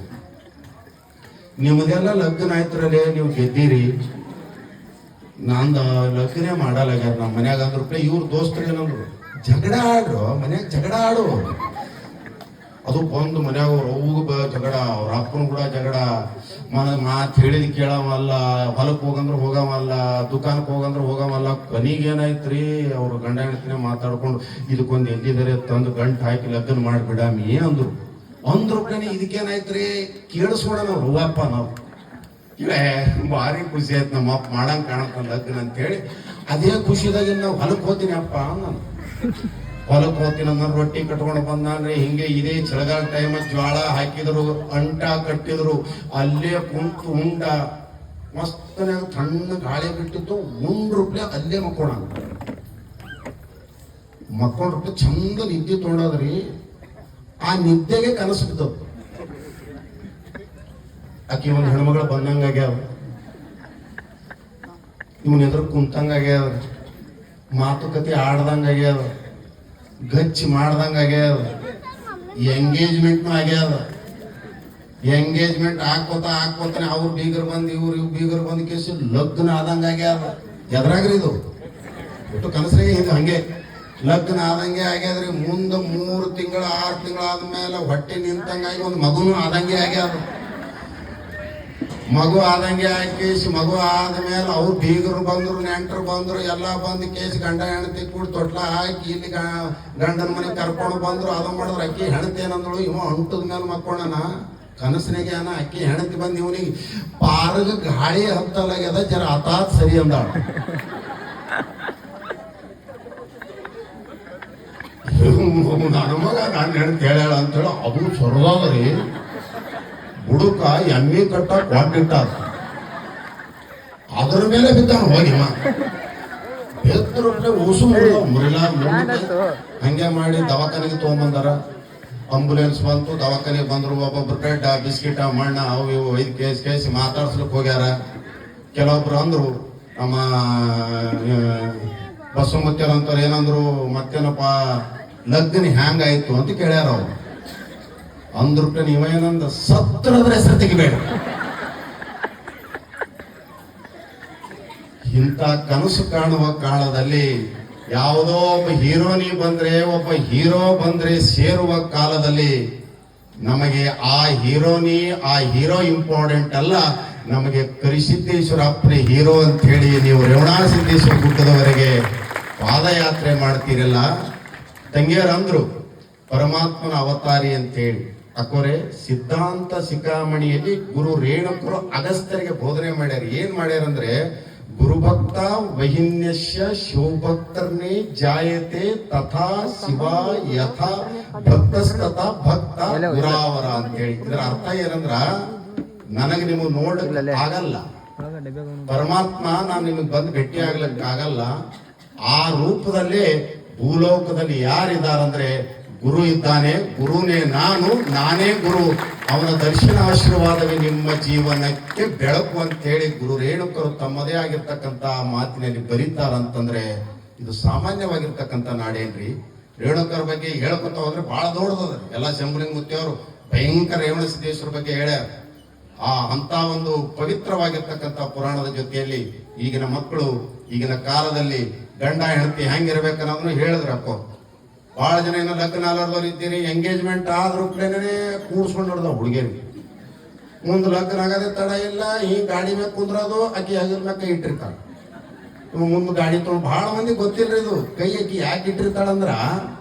ನಿಮ್ದೆಲ್ಲ ಲಗ್ನ ಆಯ್ತ್ರಲ್ಲೇ ನೀವು ಗೆದ್ದೀರಿ, ನಂದ ಲಗ್ನೇ ಮಾಡಲಾಗ್ಯಾರ ನಮ್ಮ ಮನ್ಯಾಗ ಅಂದ್ರಪ್ಲೆ. ಇವ್ರ ದೋಸ್ತರು ಏನಂದ್ರು, ಜಗಳ ಆಡ್ರು ಮನ್ಯಾಗ, ಜಗಳ ಆಡು. ಅದು ಬಂದು ಮನ್ಯಾಗ ಅವ್ರ ಅವ್ಗ ಜಗಳ, ಅವ್ರ ಅಪ್ಪನ ಕೂಡ ಜಗಳ, ಮಾತು ಹೇಳಿದ್ ಕೇಳವಲ್ಲ, ಹೊಲಕ್ಕೆ ಹೋಗಂದ್ರೆ ಹೋಗವಲ್ಲ, ದುಕಾನಕ್ಕೆ ಹೋಗಂದ್ರೆ ಹೋಗವಲ್ಲ. ಕೊನೆಗೆ ಏನಾಯ್ತ್ರಿ, ಅವ್ರು ಗಂಡ ಹೆಂಡತಿನೇ ಮಾತಾಡ್ಕೊಂಡು ಇದಕ್ಕೊಂದು ಎಲ್ಲಿದ್ದಾರೆ ತಂದು ಗಂಟು ಹಾಕಿ ಲಗ್ನ ಮಾಡಿಬಿಡಾಮಿ ಅಂದ್ರು ಕಣಿ. ಇದಕ್ಕೇನಾಯ್ತ್ರಿ, ಕೇಳಿಸ್ಕೊಡೋಣ ಹೂವಪ್ಪ ನಾವು ಇವೇ ಭಾರಿ ಖುಷಿ ಆಯ್ತು, ನಮ್ಮ ಅಪ್ಪ ಮಾಡಂಗ್ ಕಾಣತ್ತ ಲಗ್ನ ಅಂತ ಹೇಳಿ. ಅದೇ ಖುಷಿದಾಗ ನಾವು ಹೊಲಕ್ಕೆ ಹೋಗ್ತೀನಿ ಅಪ್ಪ, ನಾನು ಹೊಲಕ್ಕೆ ಹೋಗ್ತೀನಿ ಅಂದ್ರೆ ರೊಟ್ಟಿ ಕಟ್ಕೊಂಡು ಬಂದ್ರೆ ಹಿಂಗೆ ಇದೇ ಚಳಿಗಾಲ ಟೈಮ್ ಜ್ವಾಳ ಹಾಕಿದ್ರು, ಅಂಟ ಕಟ್ಟಿದ್ರು, ಅಲ್ಲೇ ಕುಂತು ಉಂಡ ಮಸ್ತನಾಗ ತಣ್ಣ ಗಾಳಿ ಬಿಟ್ಟಿತ್ತು. ಉಂಡ್ರುಪ್ಲೆ ಅಲ್ಲೇ ಮಕ್ಕೊಂಡ್ರುಪ್ಲೆ ಚಂದ ನಿದ್ದೆ ತೊಗೊಂಡದ್ರಿ. ಆ ನಿದ್ದೆಗೆ ಕನಸು ಬಿದ್ದವು. ಆಕಿ ಒಂದು ಹೆಣ್ಮಗಳು ಬಂದಂಗಾಗ್ಯಾವ, ಇವನ್ ಎದುರು ಕುಂತಂಗಾಗ್ಯಾವ, ಮಾತುಕತೆ ಆಡ್ದಂಗಾಗ್ಯಾವ, ಗಚ್ಚಿ ಮಾಡ್ದಂಗಾಗ್ಯಾವ, ಎಂಗೇಜ್ಮೆಂಟ್ನು ಆಗ್ಯಾವ. ಎಂಗೇಜ್ಮೆಂಟ್ ಹಾಕೋತಾನೆ ಅವ್ರು ಬೀಗರ್ ಬಂದು ಇವ್ರು ಬೀಗರ್ ಬಂದ್ ಕೇಸಿ ಲಗ್ನ ಆದಂಗಾಗ್ಯಾವ. ಎದ್ರಾಗ್ರಿ ಇದು ಒಟ್ಟು ಕನಸ್ರಿಗೆ ಇದು ಹಂಗೆ ಲಗ್ನ ಆದಂಗೆ ಆಗ್ಯಾದ್ರಿ. ಮುಂದೆ 3 ತಿಂಗಳು 6 ತಿಂಗಳು ಆದ್ಮೇಲೆ ಹೊಟ್ಟೆ ನಿಂತಂಗಾಗಿ ಒಂದು ಮಗುನು ಆದಂಗೆ ಆಗ್ಯಾದ. ಮಗು ಆದಂಗೆ ಕೇಸಿ ಮಗು ಆದ್ಮೇಲೆ ಅವ್ರು ಬೀಗರು ಬಂದ್ರು, ನೆಂಟರು ಬಂದ್ರು, ಎಲ್ಲ ಬಂದು ಕೇಸಿ ಗಂಡ ಹೆಂಡತಿ ಕೂಡ ತೊಟ್ಲ ಹಾಕಿ ಇಲ್ಲಿ ಗಂಡನ ಮನೆಗೆ ಕರ್ಕೊಂಡು ಬಂದ್ರು. ಅದು ಮಾಡಿದ್ರು. ಅಕ್ಕಿ ಹೆಣತಿ ಏನಂದಳು, ಇವ ಅಂಟದ ಮೇಲೆ ಮಕ್ಕೊಂಡನ ಕನಸಿನಾಗೆ ಅಕ್ಕಿ ಹೆಣತಿ ಬಂದು ಇವನಿಗೆ ಪಾರಗ ಗಾಳಿ ಹತ್ತಲಾಗ್ಯದ, ಜರ ಹತಾತ್ ಸರಿ ಅಂದಾಳ. ನನ್ನ ಮಗ ನಾನು ಹೆಣ್ತಿ ಹೇಳ್ಯಾಳ ಅಂತೇಳಿ ಅದು ಸೊರದಾದ್ರಿ. ಬುಡುಕ ಎಮ್ಮಿ ಕಟ್ಟ ಕೊಟ್ಟಿಟ್ಟ, ಅದ್ರ ಮೇಲೆ ಬಿದ್ದಾನ ಹೋಗಿ ಬೆತ್ತರಪ್ಲೆ ಉಸು ಮುರಿಲ. ಹಂಗೆ ಮಾಡಿ ದವಾಖಾನೆಗೆ ತಗೊಂಡ್ಬಂದಾರ. ಆಂಬುಲೆನ್ಸ್ ಬಂತು, ದವಾಖಾನೆಗೆ ಬಂದ್ರು. ಒಬ್ಬೊಬ್ರು ಬ್ರೆಡ್ ಬಿಸ್ಕಿಟ ಮಣ್ಣ ಅವು ಇವು ಒಯ್ದು ಕೇಸಿ ಮಾತಾಡ್ಸ್ಲಿಕ್ಕೆ ಹೋಗ್ಯಾರ. ಕೆಲವೊಬ್ರು ಅಂದ್ರು, ನಮ್ಮ ಬಸವಮತ್ಯರಂತವ್ರು ಏನಂದ್ರು, ಮತ್ತೇನಪ್ಪ ಲಗ್ನ ಹ್ಯಾಂಗಾಯ್ತು ಅಂತ ಕೇಳ್ಯಾರ ಅವ್ರು. ಅಂದ್ರಪ್ಲೆ ನೀವೇನಂದ, ಸತ್ರದ್ರ ಹೆಸರು ತೆಗಿಬೇಡ. ಇಂಥ ಕನಸು ಕಾಣುವ ಕಾಲದಲ್ಲಿ ಯಾವುದೋ ಒಬ್ಬ ಹೀರೋನಿ ಬಂದ್ರೆ, ಒಬ್ಬ ಹೀರೋ ಬಂದ್ರೆ ಸೇರುವ ಕಾಲದಲ್ಲಿ ನಮಗೆ ಆ ಹೀರೋನಿ, ಆ ಹೀರೋ ಇಂಪಾರ್ಟೆಂಟ್ ಅಲ್ಲ. ನಮಗೆ ಕರಿಸಿದ್ದೇಶ್ವರ ಅಪ್ಪನೇ ಹೀರೋ ಅಂತ ಹೇಳಿ ನೀವು ರೇವಣಸಿದ್ದೇಶ್ವರ ಗುಡ್ಡದವರೆಗೆ ಪಾದಯಾತ್ರೆ ಮಾಡ್ತೀರಲ್ಲ. ತಂಗಿಯರಂದ್ರು ಪರಮಾತ್ಮನ ಅವತಾರಿ ಅಂತ ಹೇಳಿ. ಅಕೋರೆ ಸಿದ್ಧಾಂತ ಶಿಖಾಮಣಿಯಲ್ಲಿ ಗುರು ರೇಣುಕರು ಅಗಸ್ತ್ಯರಿಗೆ ಬೋಧನೆ ಮಾಡ್ಯಾರ. ಏನ್ ಮಾಡ್ಯಾರಂದ್ರೆ, ಗುರುಭಕ್ತ ವಹಿನ್ಯಸ್ಯ ಶಿವಭಕ್ತರ್ನೇ ಜಾಯತೆ ತಥಾ ಶಿವ ಯಥಾ ಭಕ್ತಸ್ತಥ ಭಕ್ತ ಗುರಾವರ ಅಂತ ಹೇಳಿ. ಇದರ ಅರ್ಥ ಏನಂದ್ರ ನನಗೆ ನಿಮಗೆ ನೋಡಕ್ ಆಗಲ್ಲ, ಪರಮಾತ್ಮ ನಾನು ನಿಮಗೆ ಬಂದು ಭೇಟಿ ಆಗ್ಲಿಕ್ಕೆ ಆಗಲ್ಲ. ಆ ರೂಪದಲ್ಲಿ ಭೂಲೋಕದಲ್ಲಿ ಯಾರಿದ್ದಾರಂದ್ರೆ ಗುರು ಇದ್ದಾನೆ. ಗುರುನೇ ನಾನು, ನಾನೇ ಗುರು. ಅವನ ದರ್ಶನ ಆಶೀರ್ವಾದವೇ ನಿಮ್ಮ ಜೀವನಕ್ಕೆ ಬೆಳಕು ಅಂತ ಹೇಳಿ ಗುರು ರೇಣುಕರು ತಮ್ಮದೇ ಆಗಿರ್ತಕ್ಕಂಥ ಮಾತಿನಲ್ಲಿ ಬರೀತಾರಂತಂದ್ರೆ ಇದು ಸಾಮಾನ್ಯವಾಗಿರ್ತಕ್ಕಂಥ ನಾಡೇನ್ರಿ. ರೇಣುಕರ ಬಗ್ಗೆ ಹೇಳ್ಕೊತ ಹೋದ್ರೆ ಬಹಳ ದೊಡ್ಡದ. ಎಲ್ಲ ಶಂಭುಲಿಂಗ ಮುತ್ತಿಯವರು ಭಯಂಕರ ರೇವಣ ಸಿದ್ದೇಶ್ವರ ಬಗ್ಗೆ ಹೇಳ್ಯಾರ. ಅಂತ ಒಂದು ಪವಿತ್ರವಾಗಿರ್ತಕ್ಕಂಥ ಪುರಾಣದ ಜೊತೆಯಲ್ಲಿ ಈಗಿನ ಮಕ್ಕಳು ಈಗಿನ ಕಾಲದಲ್ಲಿ ಗಂಡ ಹೆಂಡತಿ ಹೆಂಗಿರ್ಬೇಕನ್ನೋದನ್ನು ಹೇಳಿದ್ರಪ್ಪ. ಬಹಳ ಜನ ಏನೋ ಲಗ್ನ ಆಲಾರ್ದವ್ರು ಇದ್ದೀರಿ, ಎಂಗೇಜ್ಮೆಂಟ್ ಆದ್ರೂ ಪ್ಲೇನೇ ಕೂಡ್ಸ್ಕೊಂಡು ನೋಡ್ದ ಹುಡುಗಿಯರಿಗೆ. ಮುಂದೆ ಲಗ್ನ ಆಗದೆ ತಡ ಇಲ್ಲ, ಈ ಗಾಡಿ ಮೇಲೆ ಕುಂದ್ರೋದು ಆಕಿ ಆಗಿರ ಮ್ಯಾಗ ಕೈ ಇಟ್ಟಿರ್ತಾಳ. ಮುಂದೆ ಗಾಡಿ ತೊಗೊಂಡು ಬಹಳ ಮಂದಿ ಗೊತ್ತಿಲ್ರಿ ಇದು. ಕೈ ಆಕಿ ಯಾಕೆ ಇಟ್ಟಿರ್ತಾಳಂದ್ರ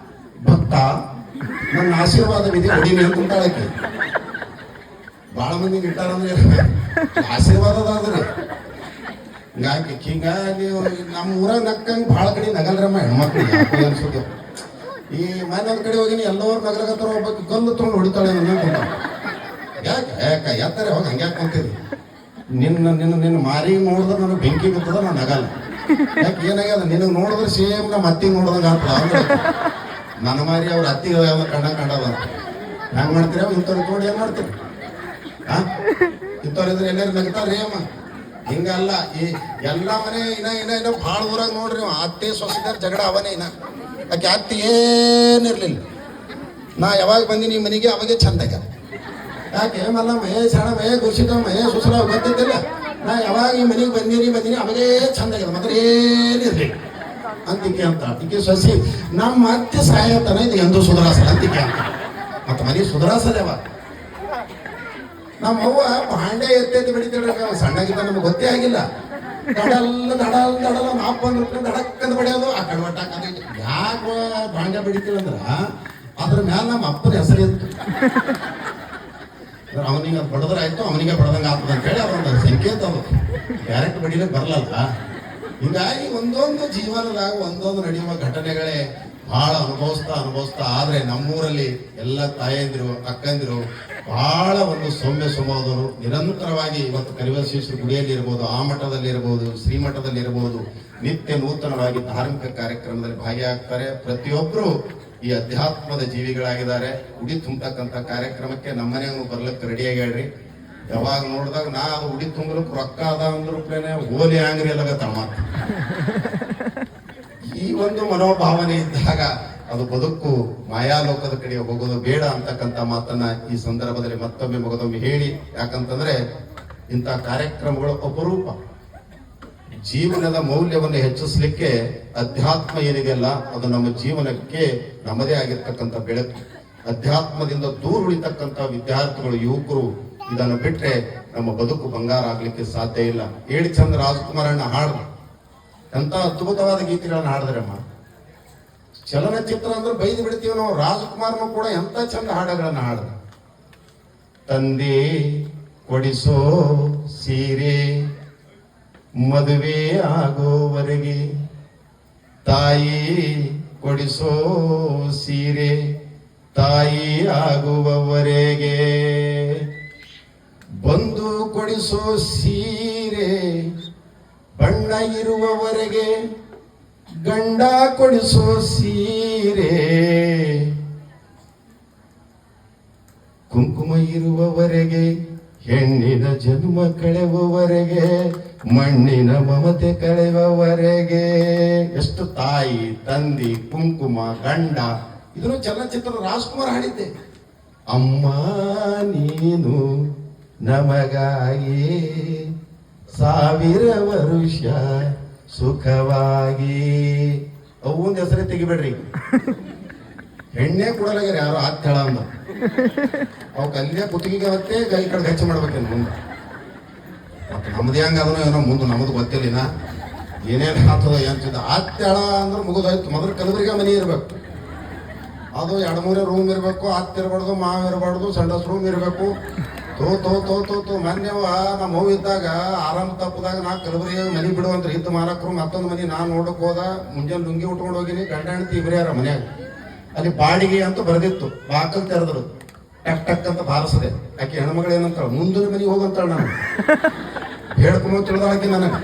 ಭಕ್ತ ನನ್ನ ಆಶೀರ್ವಾದ ವಿಧಿ ಹೊಡಿನಿ ಅಂತಾಳ ಆಕಿ. ಬಹಳ ಮಂದಿಗೆ ಇಟ್ಟಾರಂದ್ರೆ ಆಶೀರ್ವಾದದಾದ್ರಿ. ಹಿಂಗಾಗಿ ಹಿಂಗಾಗಿ ನಮ್ಮ ಊರಾಗ ನಕ್ಕಂಗೆ ಬಹಳ ಕಡೆ ನಗಲ್ರಮ್ಮ ಹೆಣ್ಮಕ್ಳಿಗೆ ಅನ್ಸುತ್ತೆ. ಈ ಮನೆ ಒಂದ್ ಕಡೆ ಹೋಗಿನಿ ಎಲ್ಲರೂ ನಗರಗತ್ತರ ಹೋಗ್ಬೇಕು, ಗಲ್ಲು ತೊಗೊಂಡು ಹೊಡಿತಾಳೆ ಯಾಕೆ ಯಾಕೆ ಯಾತ್ರೆ ಹೋಗಿ ಹಂಗ್ಯಾಕೆ ಅಂತೀರಿ. ನಿನ್ನ ಮಾರಿ ನೋಡಿದ್ರೆ ನನಗೆ ಬೆಂಕಿ ಬಿತ್ತದ, ನಾನು ನಗಲ್ಲ. ಯಾಕೆ ಏನಾಗ್ಯದ ನಿನಗೆ ನೋಡಿದ್ರೆ ಸೇಮ್ ನಮ್ಮ ಅತ್ತಿಗೆ ನೋಡ್ದಂಗೆ ಆಗ್ತದ. ಅಂದ್ರೆ ನನ್ನ ಮಾರಿ ಅವ್ರ ಅತ್ತಿಗೆ ಯಾವ ಕಂಡದ ಹೆಂಗ್ ಮಾಡ್ತೀರಿ? ಇಂಥವ್ರು ನೋಡಿ ಏನ್ ಮಾಡ್ತೀರಿ? ಇಂಥವ್ರಿದ್ರೆ ಎಲ್ಲರೂ ನಗ್ತಾರ್ರಿ ಅಮ್ಮ. ಹಿಂಗಲ್ಲ. ಈ ಎಲ್ಲ ಮನೆ ಇನ್ನ ಭಾಳ ಊರಾಗ ನೋಡ್ರಿ ಅತ್ತೆ ಸೊಸೆದಾರ ಜಗಳ ಅವನೇ. ಇನ್ನ ಆಕೆ ಅತ್ತಿ ಏನಿರ್ಲಿಲ್ಲ. ನಾ ಯಾವಾಗ ಬಂದಿನಿ ಈ ಮನೆಗೆ ಅವಾಗೆ ಚಂದಾಗ. ಯಾಕೆ ಮಲ್ಲ ಮಹೇಶ್ ಹಣ ಮಹೇ ಗುರ್ಸಿದ ಮಹೇ ಸುಸಲ ಗೊತ್ತಿದ್ದಿಲ್ಲ. ನಾ ಯಾವಾಗ ಈ ಮನೆಗೆ ಬಂದೀನಿ ಅವಾಗೇ ಚಂದಾಗ್ಯದ, ಮಾತ್ರ ಏನಿರ್ಲಿ ಅಂತಿಕೆ ಅಂತ. ಈಕೆ ಸೊಸಿ ನಮ್ಮ ಅತ್ತೆ ಸಾಯತನ ಇದು ಎಂದು ಸುಧಾರಿಸಲ್ಲ ಅಂತಿಕೆ ಅಂತ. ಮತ್ತೆ ಮನೆ ಸುಧಾರಿಸಲ್ಲ ಯಾವಾಗ. ನಮ್ಮ ಅವ್ವ ಭಾಂಡೆ ಎತ್ತೆತ್ತಿ ಬಿಡಿತಿಳ್ರಿ. ಸಣ್ಣಗಿದ್ದ ನಮ್ಗೆ ಗೊತ್ತೇ ಆಗಿಲ್ಲ. ದಡಲ್ ನಮ್ಮ ಅಪ್ಪ ಅಂದ್ಬಿಟ್ಟು ದಡಕ್ಕಂದು ಬಡಿಯೋದು ಆ ಕಡೆ ಹಾಕೋದು. ಯಾಕೆ ಭಾಂಡೆ ಬಿಡಿತೀವಂದ್ರ ಅದ್ರ ಮ್ಯಾಲ ನಮ್ಮ ಅಪ್ಪನ ಹೆಸರು ಇತ್ತು. ಅವನಿಗೆ ಅದು ಬಡದ್ರಾಯ್ತು, ಅವನಿಗೆ ಬಡದಂಗೆ ಆಗ್ತದ ಅಂತೇಳಿ ಅದೊಂದು ಸಂಕೇತ. ಅದು ಡೈರೆಕ್ಟ್ ಬಡಿಲಿಕ್ಕೆ ಬರಲ್ಲ. ಹೀಗಾಗಿ ಒಂದೊಂದು ಜೀವನದಾಗ ಒಂದೊಂದು ನಡೆಯುವ ಘಟನೆಗಳೇ ಬಹಳ ಅನುಭವಿಸ್ತಾ ಆದ್ರೆ ನಮ್ಮೂರಲ್ಲಿ ಎಲ್ಲ ತಾಯಂದಿರು ಅಕ್ಕಂದಿರು ಬಹಳ ಒಂದು ಸೌಮ್ಯ ಸ್ವಭಾವದವರು ನಿರಂತರವಾಗಿ ಇವತ್ತು ಕರಿವಶೇಶ್ವರ ಗುಡಿಯಲ್ಲಿ ಇರ್ಬೋದು, ಆ ಮಠದಲ್ಲಿ ಇರ್ಬೋದು, ಶ್ರೀಮಠದಲ್ಲಿ ಇರ್ಬೋದು, ನಿತ್ಯ ನೂತನವಾಗಿ ಧಾರ್ಮಿಕ ಕಾರ್ಯಕ್ರಮದಲ್ಲಿ ಭಾಗಿಯಾಗ್ತಾರೆ. ಪ್ರತಿಯೊಬ್ಬರು ಈ ಅಧ್ಯಾತ್ಮದ ಜೀವಿಗಳಾಗಿದ್ದಾರೆ. ಉಡಿ ತುಂಬತಕ್ಕಂಥ ಕಾರ್ಯಕ್ರಮಕ್ಕೆ ನಮ್ಮನೆಗೂ ಬರ್ಲಿಕ್ಕೆ ರೆಡಿಯಾಗಿ ಹೇಳ್ರಿ. ಯಾವಾಗ ನೋಡಿದಾಗ ನಾ ಅದು ಉಡಿ ತುಂಬಲಿಕ್ಕೆ ರೊಕ್ಕ ಅದ ಅಂದ್ರೂ ಹೋಲಿ ಹಂಗ್ರಿ ಎಲ್ಲಗತ್ತ ಮಾತು. ಈ ಒಂದು ಮನೋಭಾವನೆ ಇದ್ದಾಗ ಅದು ಬದುಕು ಮಾಯಾಲೋಕದ ಕಡೆ ಹೋಗೋದು ಬೇಡ ಅಂತಕ್ಕಂಥ ಮಾತನ್ನ ಈ ಸಂದರ್ಭದಲ್ಲಿ ಮತ್ತೊಮ್ಮೆ ಹೇಳಿ, ಯಾಕಂತಂದ್ರೆ ಇಂಥ ಕಾರ್ಯಕ್ರಮಗಳು ಅಪರೂಪ. ಜೀವನದ ಮೌಲ್ಯವನ್ನು ಹೆಚ್ಚಿಸಲಿಕ್ಕೆ ಅಧ್ಯಾತ್ಮ ಏನಿದೆಯಲ್ಲ ಅದು ನಮ್ಮ ಜೀವನಕ್ಕೆ ನಮ್ಮದೇ ಆಗಿರ್ತಕ್ಕಂಥ ಬೆಳಕು. ಅಧ್ಯಾತ್ಮದಿಂದ ದೂರ ಉಳಿತಕ್ಕಂಥ ವಿದ್ಯಾರ್ಥಿಗಳು, ಯುವಕರು ಇದನ್ನು ಬಿಟ್ರೆ ನಮ್ಮ ಬದುಕು ಬಂಗಾರ ಆಗ್ಲಿಕ್ಕೆ ಸಾಧ್ಯ ಇಲ್ಲ. ಏಳಿ ಚಂದ್ರ ರಾಜ್ಕುಮಾರಣ್ಣ ಹಾಡ್ದ ಎಂತ ಅದ್ಭುತವಾದ ಗೀತೆಗಳನ್ನ ಹಾಡಿದ್ರಮ್ಮ. ಚಲನಚಿತ್ರ ಅಂದ್ರೆ ಬೈದು ಬಿಡ್ತೀವಿ ನಾವು. ರಾಜ್ಕುಮಾರ್ನು ಕೂಡ ಎಂತ ಚಂದ ಹಾಡುಗಳನ್ನ ಹಾಡ್ದ. ತಂದೆ ಕೊಡಿಸೋ ಸೀರೆ ಮದುವೆ ಆಗೋವರೆಗೆ, ತಾಯಿ ಕೊಡಿಸೋ ಸೀರೆ ತಾಯಿ ಆಗುವವರೆಗೆ, ಬಂದು ಕೊಡಿಸೋ ಸೀರೆ ಬಣ್ಣ ಇರುವವರೆಗೆ, ಗಂಡ ಕೊಡಿಸೋ ಸೀರೆ ಕುಂಕುಮ ಇರುವವರೆಗೆ, ಹೆಣ್ಣಿನ ಜನ್ಮ ಕಳೆಯುವವರೆಗೆ, ಮಣ್ಣಿನ ಮಮತೆ ಕಳೆಯುವವರೆಗೆ. ಎಷ್ಟು ತಾಯಿ ತಂದಿ ಕುಂಕುಮ ಗಂಡ. ಇದನ್ನು ಚಲನಚಿತ್ರ ರಾಜ್ಕುಮಾರ್ ಹಾಡಿದ್ದೆ. ಅಮ್ಮ ನೀನು ನಮಗಾಗಿ 1000 ವರುಷ ಸುಖವಾಗಿ. ಅವೊಂದು ಹೆಸರೇ ತೆಗಿಬೇಡ್ರಿ. ಹೆಣ್ಣೆ ಕೊಡಲಾಗ್ಯಾರ ಯಾರು ಆತ್ತಳ ಅಂದ. ಅವ್ ಕಲ್ಯ ಕುತ್ತಿಗೆ ಹೊತ್ತೆ ಕೈ ಕಡೆ ಹೆಚ್ಚು ಮಾಡ್ಬೇಕೇನು ಮುಂದೆ. ಮತ್ತೆ ನಮ್ದು ಹೆಂಗ ಅದನ್ನ ಏನೋ ಮುಂದೆ ನಮ್ದು ಗೊತ್ತಿಲ್ಲ. ಏನೇನು ಆಗ್ತದ ಏನ್ತಿದ್ದ ಆತ್ಯಾಳ ಅಂದ್ರೆ ಮುಗಿದೋಯ್ತು. ಮೊದಲು ಕಲಬರಿಗ ಮನೆ ಇರ್ಬೇಕು. ಅದು 2-3 ರೂಮ್ ಇರಬೇಕು. ಇರಬಾರ್ದು, ಮಾವು ಇರಬಾರ್ದು, ಸಂಡಸ್ ರೂಮ್ ಇರಬೇಕು, ಮೊನ್ನೆವ ನಮ್ಮ ಅವ್ವ ಇದ್ದಾಗ ಆರಾಮ್ ತಪ್ಪದಾಗ ನಾ ಕಲಬುರಗಿ ಮನಿ ಬಿಡುವಂತ ಇದ್ದು ಮಾಲಕರು ಮತ್ತೊಂದು ಮನಿ ನಾನ್ ನೋಡಕ್ ಹೋದ ಮುಂಜಾನೆ ಲುಂಗಿ ಉಟ್ಕೊಂಡು ಹೋಗಿನಿ ಗಂಡ ಹೆಂಡತಿ ಇಬ್ರ್ಯಾರ ಮನ್ಯಾಗ ಅಲ್ಲಿ ಬಾಡಿಗೆ ಅಂತ ಬರೆದಿತ್ತು ಬಾಕಲ್ ತೆರೆದ್ರು ಟಕ್ ಟಕ್ ಅಂತ ಬಾರಿಸದೆ ಆಕೆ ಹೆಣ್ಮಗಳು ಏನಂತಾಳ ಮುಂದಿನ ಮನೆಗೆ ಹೋಗಂತಾಳ ನಾನು ಹೇಳ್ಕೊಂಬ ತಿಳಿದಾಕಿ ನನಗೆ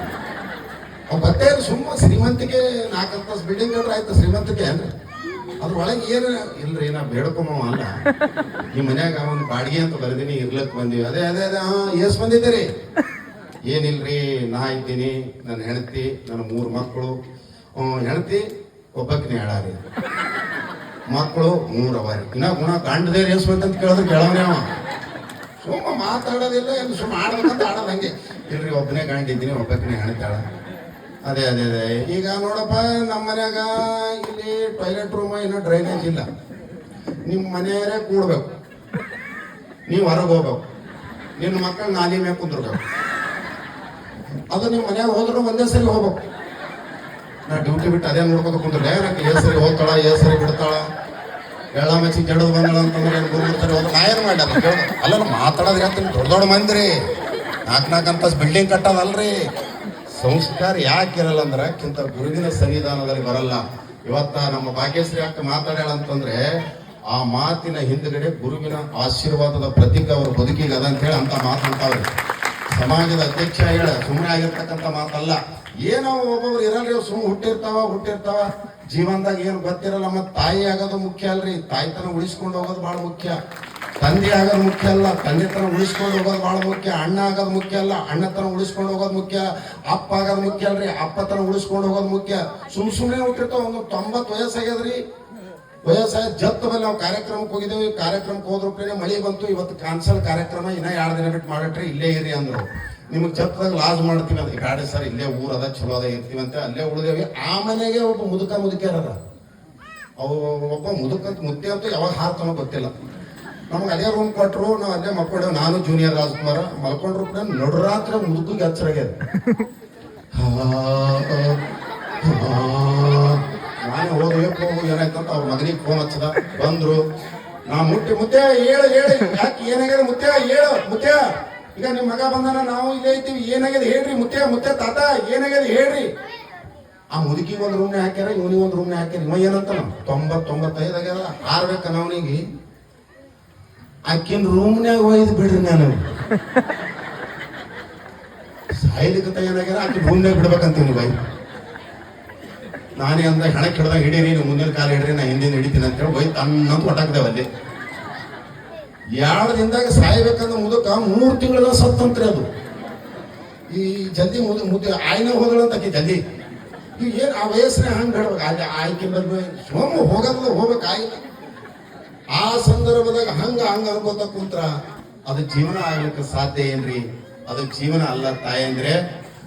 ಅವ್ ಬತ್ತೇ ಸುಮ್ಮ ಶ್ರೀಮಂತಿಕೆ 4 ಅಂತಸ್ ಬಿಲ್ಡಿಂಗ್ ಅಂದ್ರೆ ಆಯ್ತು ಶ್ರೀಮಂತಿಕೆ ಅಂದ್ರೆ ಅದ್ರೊಳಗೆ ಏನು ಇಲ್ರಿ ನಾ ಬೇಡ್ಕೊಂಬವ ಅಲ್ಲ ನಿಮ್ಮ ಮನ್ಯಾಗ ಒಂದು ಬಾಡಿಗೆ ಅಂತ ಬರ್ದೀನಿ ಇರ್ಲಕ್ ಬಂದೀವಿ ಅದೇ ಅದೇ ಅದೇ ಎಸ್ ಬಂದಿದ್ದೀರಿ ಏನಿಲ್ರಿ ನಾ ಇದ್ದೀನಿ ನನ್ನ ಹೆಂಡತಿ ನನ್ನ 3 ಮಕ್ಕಳು ಹೆಂಡತಿ ಒಬ್ಬಕ್ಕಿನ ಹೇಳಾರಿ ಮಕ್ಕಳು 3 ಅವಾರಿ ಇನ್ನ ಗುಣ ಗಂಡದೇರಿ ಎಸ್ ಬಂತ ಕೇಳಿದ್ರೆ ಕೇಳವನೇ ಅವ ಸುಮ್ಮ ಮಾತಾಡೋದಿಲ್ಲ ಏನು ಸುಮ್ಮ ಆಡ್ಬೇಕಂತ ಆಡೋದು ಹಂಗೆ ಇಲ್ರಿ ಒಬ್ಬನೇ ಗಂಡಿದ್ದೀನಿ ಒಬ್ಬಕ್ಕಿನ ಹೆಣ್ತಾಳ ಅದೇ ಅದೇ ಅದೇ ಈಗ ನೋಡಪ್ಪ ನಮ್ಮ ಮನ್ಯಾಗ ಇಲ್ಲಿ ಟಾಯ್ಲೆಟ್ ರೂಮ್ ಇನ್ನೂ ಡ್ರೈನೇಜ್ ಇಲ್ಲ ನಿಮ್ಮ ಮನೆಯವರೇ ಕೂಡ್ಬೇಕು ನೀವು ಹೊರಗೆ ಹೋಗ್ಬೇಕು ನಿನ್ನ ಮಕ್ಕಳು ನಾಲಿ ಮ್ಯಾಗ ಕುಂದಿರ್ಬೇಕು ಅದು ನಿಮ್ಮ ಮನ್ಯಾಗ ಹೋದ್ರು ಒಂದೇ ಸರಿ ಹೋಗ್ಬೇಕು ನಾ ಡ್ಯೂಟಿ ಬಿಟ್ಟು ಅದೇ ನೋಡ್ಕೋತ ಕುಂದ್ರೆ ನನಗೆ ಏ ಸರಿ ಹೋಗ್ತಾಳ ಏ ಸರಿ ಬಿಡ್ತಾಳ ಎಳ್ಳ ಮೆಚ್ಚಿ ಜಡದು ಬಂದಳ ಅಂತಂದ್ರೆ ಏನು ಗುರುತಾರೆ ಹೋದ್ರೆ ನಾ ಏನು ಮಾಡ್ಯಾರ ಅಲ್ಲ ಮಾತಾಡೋದು ಹೇಳ್ತೀನಿ ದೊಡ್ಡ ಮಂದಿರಿ 4 ಅಂತಸ್ ಬಿಲ್ಡಿಂಗ್ ಕಟ್ಟೋದಲ್ರಿ ಸಂಸ್ಕಾರ ಯಾಕೆ ಇರಲ್ಲ ಅಂದ್ರೆ ಕಿಂತ ಗುರುವಿನ ಸನ್ನಿಧಾನದಲ್ಲಿ ಬರಲ್ಲ ಇವತ್ತ ನಮ್ಮ ಭಾಗ್ಯಶ್ರೀ ಅಕ್ಕ ಮಾತಾಡ್ಯಾಳ ಅಂತಂದ್ರೆ ಆ ಮಾತಿನ ಹಿಂದ್ಗಡೆ ಗುರುವಿನ ಆಶೀರ್ವಾದದ ಪ್ರತೀಕ ಅವ್ರ ಬದುಕಿಗೆ ಅದ ಅಂತ ಹೇಳಿ ಅಂತ ಮಾತಂತಾವ್ರಿ ಸಮಾಜದ ಅಧ್ಯಕ್ಷ ಹೇಳ ಸುಮ್ಮನೆ ಆಗಿರ್ತಕ್ಕಂಥ ಮಾತಲ್ಲ ಏನೋ ಒಬ್ಬೊಬ್ರು ಇರಲ್ರಿ ಸುಮ್ಮನೆ ಹುಟ್ಟಿರ್ತಾವ ಜೀವನದಾಗ ಏನು ಗೊತ್ತಿರಲ್ಲ ಮತ್ತೆ ತಾಯಿ ಆಗೋದು ಮುಖ್ಯ ಅಲ್ರಿ ತಾಯಿತನ ಉಳಿಸ್ಕೊಂಡು ಹೋಗೋದು ಬಹಳ ಮುಖ್ಯ ತಂದೆ ಆಗೋದು ಮುಖ್ಯ ಅಲ್ಲ ತಂದೆತನ ಉಳಿಸ್ಕೊಂಡು ಹೋಗೋದು ಬಹಳ ಮುಖ್ಯ ಅಣ್ಣ ಆಗೋದು ಮುಖ್ಯ ಅಲ್ಲ ಅಣ್ಣತನ ಉಳಿಸ್ಕೊಂಡು ಹೋಗೋದು ಮುಖ್ಯ ಅಪ್ಪ ಆಗೋದು ಮುಖ್ಯ ಅಲ್ರಿ ಅಪ್ಪತನ ಉಳಿಸ್ಕೊಂಡು ಹೋಗೋದು ಮುಖ್ಯ ಸುಮ್ಮನೆ ಹುಟ್ಟಿರ್ತಾವ ಒಂದು 90 ವಯಸ್ಸಾಗ್ಯದ್ರಿ ವಯಸ್ಸಾಗ ಜತ್ ಮೇಲೆ ನಾವು ಕಾರ್ಯಕ್ರಮಕ್ಕೆ ಹೋಗಿದ್ದೇವೆ ಕಾರ್ಯಕ್ರಮಕ್ಕೆ ಹೋದ್ರು ಮಳೆ ಬಂತು ಇವತ್ತು ಕ್ಯಾನ್ಸಲ್ ಕಾರ್ಯಕ್ರಮ ಇನ್ನ 2 ದಿನ ಬಿಟ್ಟು ಮಾಡಟ್ರಿ ಇಲ್ಲೇ ಇರಿ ಅಂದ್ರು ನಿಮ್ಗೆ ಜತ್ತದಾಗ ಲಾಜ್ ಮಾಡ್ತೀವಿ ಅಂತ ಗಾಡಿ ಸರ್ ಇಲ್ಲೇ ಊರದ ಚಲೋ ಅದ ಇರ್ತೀವಿ ಅಂತ ಅಲ್ಲೇ ಉಳಿದೇವಿ ಆ ಮನೆಗೆ ಒಬ್ಬ ಮುದುಕಿಯರದ ಅವು ಒಬ್ಬ ಮುದುಕಂತ ಮುದ್ದೆ ಅಂತೂ ಯಾವಾಗ ಹಾರ್ತನೋ ಗೊತ್ತಿಲ್ಲ ನಮ್ಗೆ ಅದೇ ರೂಮ್ ಕೊಟ್ಟರು ನಾವು ಅಲ್ಲೇ ಮಕ್ಕೊಂಡೇವು ನಾನು ಜೂನಿಯರ್ ರಾಜ್ಕುಮಾರ ಮಲ್ಕೊಂಡ್ರು ಕೂಡ ನಡುರಾತ್ರಿ ಮುದುಕಿಗೆ ಹಚ್ಚರಾಗ್ಯದ ನಾನು ಹೋಗ್ಬೇಕು ಏನಾಯ್ತಂತ ಅವ್ರ ಮಗನಿಗೆ ಫೋನ್ ಹಚ್ಚದ ಬಂದ್ರು ನಾ ಮುತ್ತೆ ಹೇಳು ಯಾಕೆ ಏನಾಗ್ಯದ ಮುತ್ತೆ ಈಗ ನಿಮ್ ಮಗ ಬಂದಾನ ನಾವು ಇಲ್ಲೇ ಇದ್ದೀವಿ ಏನಾಗ್ಯದ ಹೇಳ್ರಿ ಮುತ್ತೆ ತಾತ ಏನಾಗ್ಯದ ಹೇಳ್ರಿ ಆ ಮುದುಕಿಗೆ ಒಂದು ರೂಮ್ನೆ ಹಾಕ್ಯಾರ ಇವನಿಗೆ ಒಂದು ರೂಮ್ನೆ ಹಾಕ್ಯಾರ ಇವ ಏನಂತ 90-95 ಆಗ್ಯಾರ ಹಾರ್ಬೇಕ ಅವನಿಗೆ ಆಕಿನ ರೂಮ್ನ್ಯಾಗ ಒಯ್ದು ಬಿಡ್ರಿ ನಾನು ಸಾಯ್ಲಿಕ್ಕೆ ಏನಾಗ್ಯಾರ ಆಕಿ ರೂಮ್ನ್ಯಾಗ ಬಿಡ್ಬೇಕಂತೀವಿ ಬೈ ನಾನೇ ಅಂದ ಹೆಣಕ್ಕೆ ಹಿಡ್ದಾಗ ಹಿಡೀರಿ ನೀವು ಮುಂದಿನ ಕಾಲ ಹಿಡ್ರಿ ನಾ ಹಿಂದಿನ ಹಿಡಿತೀನಿ ಅಂತೇಳಿ ಬೈ ತನ್ನಂತ ಹೊಟ್ಟಾಕ್ದೇವಲ್ಲಿ 2 ದಿನದಾಗ ಸಾಯ್ಬೇಕಂದ ಮುದುಕ 3 ತಿಂಗಳ ಸತ್ತಂತ್ರಿ ಅದು ಈ ಜಲ್ದಿ ಮುದ್ದೆ ಆಯ್ನ ಹೋದಳಂತ ಆಕಿ ಜಲ್ದಿ ಈಗ ಏನ್ ಆ ವಯಸ್ಸಿನ ಹಂಗೆ ಹೇಳ್ಬೇಕು ಅಲ್ಲಿ ಆಯ್ಕೆ ಬರ್ಬೇಕು ಸೋಮ ಹೋಗ್ಬೇಕು ಆಗಿಲ್ಲ ಆ ಸಂದರ್ಭದಾಗ ಹಂಗ ಅನ್ಕೋತ ಕುಂತ್ರ ಅದು ಜೀವನ ಆಗ್ಲಿಕ್ಕೆ ಸಾಧ್ಯ ಏನ್ರಿ ಅದು ಜೀವನ ಅಲ್ಲ ತಾಯಿ ಅಂದ್ರೆ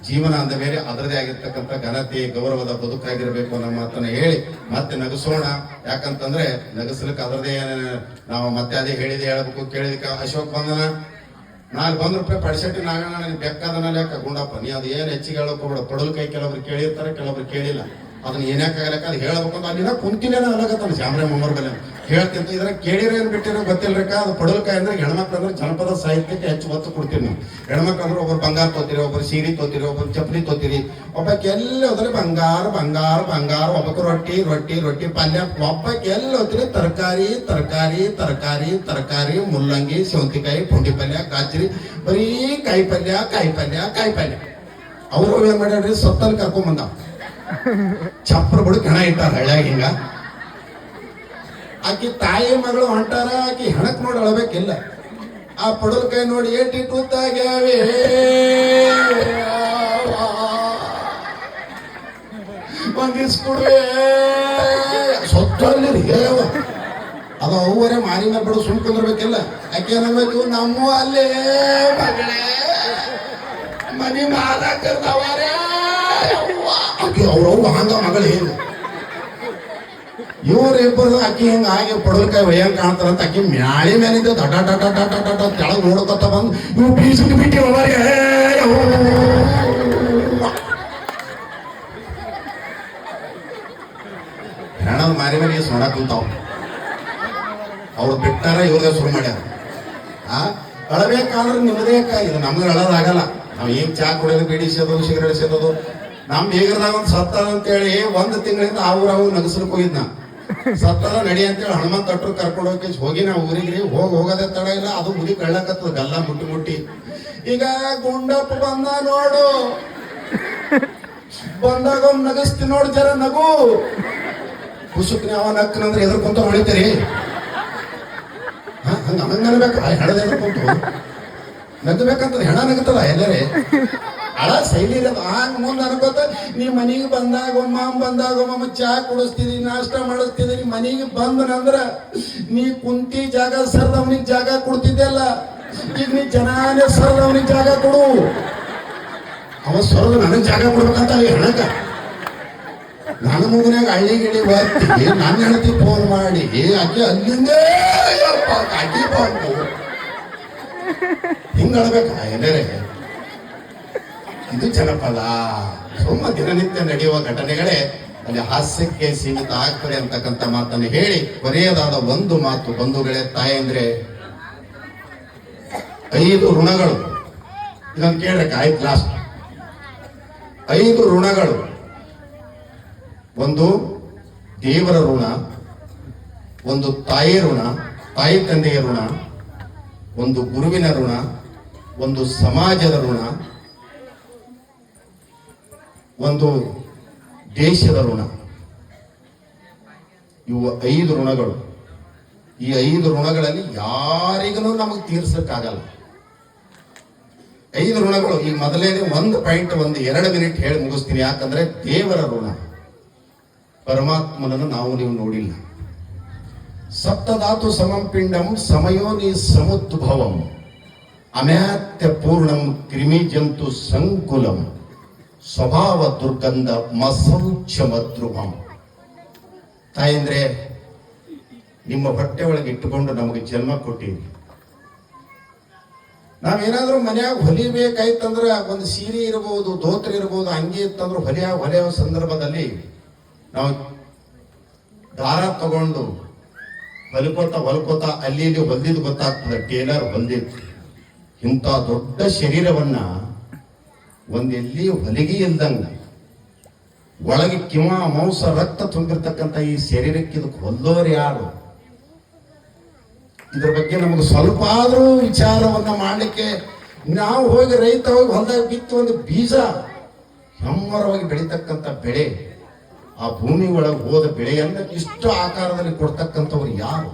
ಜೀವನ ಅಂದ ಮೇಲೆ ಅದರದೇ ಆಗಿರ್ತಕ್ಕಂಥ ಘನತೆ ಗೌರವದ ಬದುಕಾಗಿರ್ಬೇಕು ಅನ್ನೋ ಮಾತನ್ನ ಹೇಳಿ ಮತ್ತೆ ನಗಸೋಣ ಯಾಕಂತಂದ್ರೆ ನಗಸ್ಲಿಕ್ಕೆ ಅದರದೇ ನಾವು ಮತ್ತೆ ಅದೇ ಹೇಳ್ಬೇಕು ಕೇಳಿದಕ್ಕೆ ಅಶೋಕ್ ಬಂದನ 4 ರೂಪಾಯಿ ಪಡಿಸಟ್ಟಿ ನಾಗಣ್ಣ ನನಗೆ ಬೇಕಾದನ ಲೆಕ್ಕ ಗುಂಡಪ್ಪ ನೀ ಅದು ಏನು ಹೆಚ್ಚಿಗೆ ಹೇಳಕ್ ಹೋಗ್ಬೇಡ ಕೊಡಲ್ ಕೈ ಕೆಲವ್ರು ಕೇಳಿರ್ತಾರೆ ಕೆಲವ್ರು ಕೇಳಿಲ್ಲ ಅದನ್ನ ಏನ್ಯಾಕಾಗಲಕ್ಕ ಅದು ಹೇಳ್ಬೇಕಂತ ಅಲ್ಲಿನ ಕುಂತಿನೇನ ಅಲ್ಲಕತ್ತಾನ ಶಾಮ್ರೆ ಮೊಮ್ಮರ್ ಬಲೆ ಹೇಳ್ತಿಂತ ಇದ್ರ ಕೇಳಿರ ಏನ್ ಬಿಟ್ಟಿರೋ ಗೊತ್ತಿಲ್ರಕ್ಕ ಅದು ಪಡಲ್ಕಾಯಿ ಅಂದ್ರೆ ಹೆಣ್ಮಕ್ಳು ಅಂದ್ರೆ ಜನಪದ ಸಾಹಿತ್ಯಕ್ಕೆ ಹೆಚ್ಚು ಒತ್ತು ಕೊಡ್ತೀವಿ ನಾವು ಹೆಣ್ಮಕ್ಳು ಅಂದ್ರೆ ಒಬ್ಬರು ಬಂಗಾರ ತೋತೀರಿ ಒಬ್ಬರು ಸೀರೆ ತೋತೀರಿ ಒಬ್ಬರು ಚಪ್ಪಲಿ ತೋತೀರಿ ಒಬ್ಬಕ್ಕೆ ಎಲ್ಲ ಹೋದ್ರೆ ಬಂಗಾರ ಒಬ್ಬಕ್ಕೆ ರೊಟ್ಟಿ ಪಲ್ಯ ಒಬ್ಬಕ್ಕೆ ಎಲ್ಲ ಹೋಗ್ತೀರಿ ತರಕಾರಿ ಮುಲ್ಲಂಗಿ ಸೌಂತಿಕಾಯಿ ಪುಂಡಿ ಪಲ್ಯ ಗಾಜರಿ ಬರೀ ಕಾಯಿ ಪಲ್ಯ ಅವ್ರು ಏನ್ ಮಾಡ್ಯಾಡ್ರಿ ಸತ್ತಲ್ಲಿ ಕರ್ಕೊಂಡ್ ಬಂದ ಚಪ್ರ ಬುಡಕ್ ಹೆಣ ಇಟ್ಟಾರ ಹಳ್ಯಾಗ ಹಿಂಗ ಆಕಿ ತಾಯಿ ಮಗಳು ಹೊಂಟಾರ ಆಕಿ ಹೆಣಕ್ ನೋಡಿ ಅಳಬೇಕಿಲ್ಲ ಆ ಪಡಲ್ ಕೈ ನೋಡಿ ಏಟಿಟ್ಟುತ್ತಾಗ್ಯಾವೇ ಒಂದಿಸ್ಕೊಡ್ವೆ ಸೊತ್ತಲ್ಲಿ ಅದು ಅವರೇ ಮಾರಿ ಮೇಲೆ ಬಿಡು ಸುಮ್ ಕುಂದಿರ್ಬೇಕಿಲ್ಲ ಆಕೆ ಏನಾಗಬೇಕು ನಮ್ಮ ಅಲ್ಲೇ ಮಗಳೇ ಮನಿ ಮಾರಾಕರ್ದವರೇ ಆಕಿ ಅವ್ರವ್ರು ಹಂಗ ಮಗಳು ಏನು ಇವ್ರಿಬ್ಬರು ಆಕಿ ಹಿಂಗ ಆಗಿ ಪಡಲ್ಕಾಯಿ ಒಯ್ಯಂಗ್ ಕಾಣ್ತಾರಂತ ಆಕಿ ಮ್ಯಾಳಿ ಮೇಲಿಂದ ದಟ ತೆಳಗ್ ನೋಡ್ಕೊತ ಬಂದು ಇವು ಬೀಸಿಗೆ ಬಿಟ್ಟಿ ಅವರೇ ಹೆಣದ ಮಾರಿ ಮೇಲೆ ನೋಡಕ್ ಕುಂತಾವ್ ಅವ್ರು ಬಿಟ್ಟಾರ ಇವ್ರಿಗೆ ಶುರು ಮಾಡ್ಯಾರ ಅಳಬೇಕಾದ್ರೆ ನಿಮ್ಮದೇ ಇದು ನಮ್ಗೆ ಅಳೋದಾಗಲ್ಲ. ನಾವು ಏನ್ ಚಾ ಕುಡಿಯೋದು, ಬೀಡಿ ಸೇದೋದು, ಸಿಗರೇಟ್ ಸೇದೋದು. ನಮ್ ಬೀಗರದಾಗ ಒಂದು ಸತ್ತದ ಅಂತೇಳಿ 1 ತಿಂಗಳಿಂದ ಅವ್ರು ನಗಸಲಕ್ಕೆ ಹೋಗಿದ್ನ. ಸತ್ತದ ನಡಿ ಅಂತೇಳಿ ಹನುಮಂತ ತಟ್ಟರು ಕರ್ಕೊಂಡು ಹೋಗಿ ನಾವು ಊರಿಗೆ ಹೋಗೋದೇ ತಡ ಇಲ್ಲ. ಅದು ಮುದಿ ಕಳ್ಳಕತ್ತದ ಗಲ್ಲ ಮುಟ್ಟಿ ಮುಟ್ಟಿ. ಈಗ ಗುಂಡಪ್ಪ ಬಂದ ನೋಡು, ಬಂದಾಗ ನಗಸ್ತಿ ನೋಡಿ, ಜರ ನಗು. ಕುಸುಕ್ನಿ ಅವ ನಕ್ಕನಂದ್ರೆ ಎದುರ್ಕೊಂತ ಹೊಳಿತೀರಿ. ಹಂಗ ಅನ್ಬೇಕು. ಹೆಣದ ಎದುರ್ಕೊಂತು ನಗಬೇಕಂತ ಹೆಣ ನಗುತ್ತದ ಎಲ್ಲರೇ. ಅಳ ಶೈಲಿ ಇರೋದು. ಹಂಗ ಮುಂದೆ ಅನ್ಕೋತ ನೀ ಮನೆಗೆ ಬಂದಾಗ ಚಾ ಕುಡಿಸ್ತಿದಿ, ನಾಷ್ಟ ಮಾಡಿಸ್ತಿದಿ. ಮನೆಗೆ ಬಂದನಂದ್ರ ನೀ ಕುಂತಿ ಜಾಗ ಸರ್ದವನಿಗೆ ಜಾಗ ಕೊಡ್ತಿದ್ದೆಲ್ಲ. ಈಗ ನೀ ಜನಾನೇ ಸರ್ದವನಿಗೆ ಜಾಗ ಕೊಡು. ಅವ ಸೊರದು ನನಗೆ ಜಾಗ ಕೊಡ್ಬೇಕಂತ ಹೆಣಕ. ನನ್ನ ಮಗನಾಗ ಹಳ್ಳಿ ಗಿಳಿ ಬರ್ತೀವಿ, ನನ್ನ ಹೆಣತಿ ಫೋನ್ ಮಾಡಿ ಆಕೆ ಅಲ್ಲಿಂದೇ ಅಡ್ಡಿ ಬಂದು ಹಿಂಗ ಅಳ್ಬೇಕಾ ಎಲ್ಲರೇ? ಇದು ಜನಪದ. ಸುಮ್ಮ ದಿನನಿತ್ಯ ನಡೆಯುವ ಘಟನೆಗಳೇ ಅಲ್ಲಿ ಹಾಸ್ಯಕ್ಕೆ ಸೀಮಿತ ಆಗ್ತದೆ ಅಂತಕ್ಕಂಥ ಮಾತನ್ನು ಹೇಳಿ ಕೊನೆಯದಾದ ಒಂದು ಮಾತು ಬಂಧುಗಳೇ, ತಾಯಂದ್ರೆ 5 ಋಣಗಳು. ಇದನ್ನು ಕೇಳಕ್ಕೆ ಆಯ್ತು ಲಾಸ್ಟ್. 5 ಋಣಗಳು. ಒಂದು ದೇವರ ಋಣ, ಒಂದು ತಾಯಿ ಋಣ, ತಾಯಿ ತಂದೆಯ ಋಣ, ಒಂದು ಗುರುವಿನ ಋಣ, ಒಂದು ಸಮಾಜದ ಋಣ, ಒಂದು ದೇಶದ ಋಣ. ಇವು 5 ಋಣಗಳು. ಈ 5 ಋಣಗಳಲ್ಲಿ ಯಾರಿಗೂ ನಮಗೆ ತೀರ್ಸಕ್ಕಾಗಲ್ಲ. 5 ಋಣಗಳು. ಈಗ ಮೊದಲೇನೆ ಒಂದು ಪಾಯಿಂಟ್ 2 ಮಿನಿಟ್ ಹೇಳಿ ಮುಗಿಸ್ತೀನಿ. ಯಾಕಂದ್ರೆ ದೇವರ ಋಣ, ಪರಮಾತ್ಮನನ್ನು ನಾವು ನೀವು ನೋಡಿಲ್ಲ. ಸಪ್ತಧಾತು ಸಮಂ ಪಿಂಡಂ ಸಮಯೋನಿ ಸಮುದ್ಭವಂ ಅಮ್ಯಾತ್ಯ ಪೂರ್ಣಂ ಕ್ರಿಮಿ ಜಂತು ಸಂಕುಲಂ ಸ್ವಭಾವ ದುರ್ಗಂಧ ಮಸೌಚ್ಯಮದ್ರುವಂ. ತಾಯಂದ್ರೆ, ನಿಮ್ಮ ಹೊಟ್ಟೆ ಒಳಗೆ ಇಟ್ಟುಕೊಂಡು ನಮಗೆ ಜನ್ಮ ಕೊಟ್ಟಿವಿ. ನಾವೇನಾದ್ರೂ ಮನ್ಯಾಗ ಹೊಲಿಬೇಕಾಯ್ತಂದ್ರ ಒಂದು ಸೀರೆ ಇರಬಹುದು, ಧೋತ್ರ ಇರಬಹುದು, ಅಂಗಿ ಇತ್ತಂದ್ರೆ ಹೊಲೆಯೋ ಸಂದರ್ಭದಲ್ಲಿ ನಾವು ದಾರ ತಗೊಂಡು ಹೊಲ್ಕೋತ ಅಲ್ಲಿ ಇಲ್ಲಿ ಹೊಲ್ದಿದ್ದು ಗೊತ್ತಾಗ್ತದೆ, ಟೇಲರ್ ಹೊಲ್ದಿದ್ದು. ಇಂಥ ದೊಡ್ಡ ಶರೀರವನ್ನ ಒಂದೆಲ್ಲಿ ಹೊಲಿಗೆ ಇಲ್ದಂಗ ಒಳಗೆ ಕಿವ ಮಾಂಸ ರಕ್ತ ತುಂಬಿರ್ತಕ್ಕಂಥ ಈ ಶರೀರಕ್ಕೆ ಇದಕ್ಕೆ ಹೊಲ್ಲೋರು ಯಾರು? ಇದ್ರ ಬಗ್ಗೆ ನಮಗೆ ಸ್ವಲ್ಪ ಆದ್ರೂ ವಿಚಾರವನ್ನ ಮಾಡಲಿಕ್ಕೆ, ನಾವು ಹೋಗಿ ರೈತ ಹೋಗಿ ಹೊಲದಾಗ ಬಿತ್ತು ಒಂದು ಬೀಜ ಹೆಮ್ಮರವಾಗಿ ಬೆಳೀತಕ್ಕಂಥ ಬೆಳೆ, ಆ ಭೂಮಿ ಒಳಗೆ ಹೋದ ಬೆಳೆಯನ್ನ ಇಷ್ಟು ಆಕಾರದಲ್ಲಿ ಕೊಡ್ತಕ್ಕಂಥವ್ರು ಯಾರು?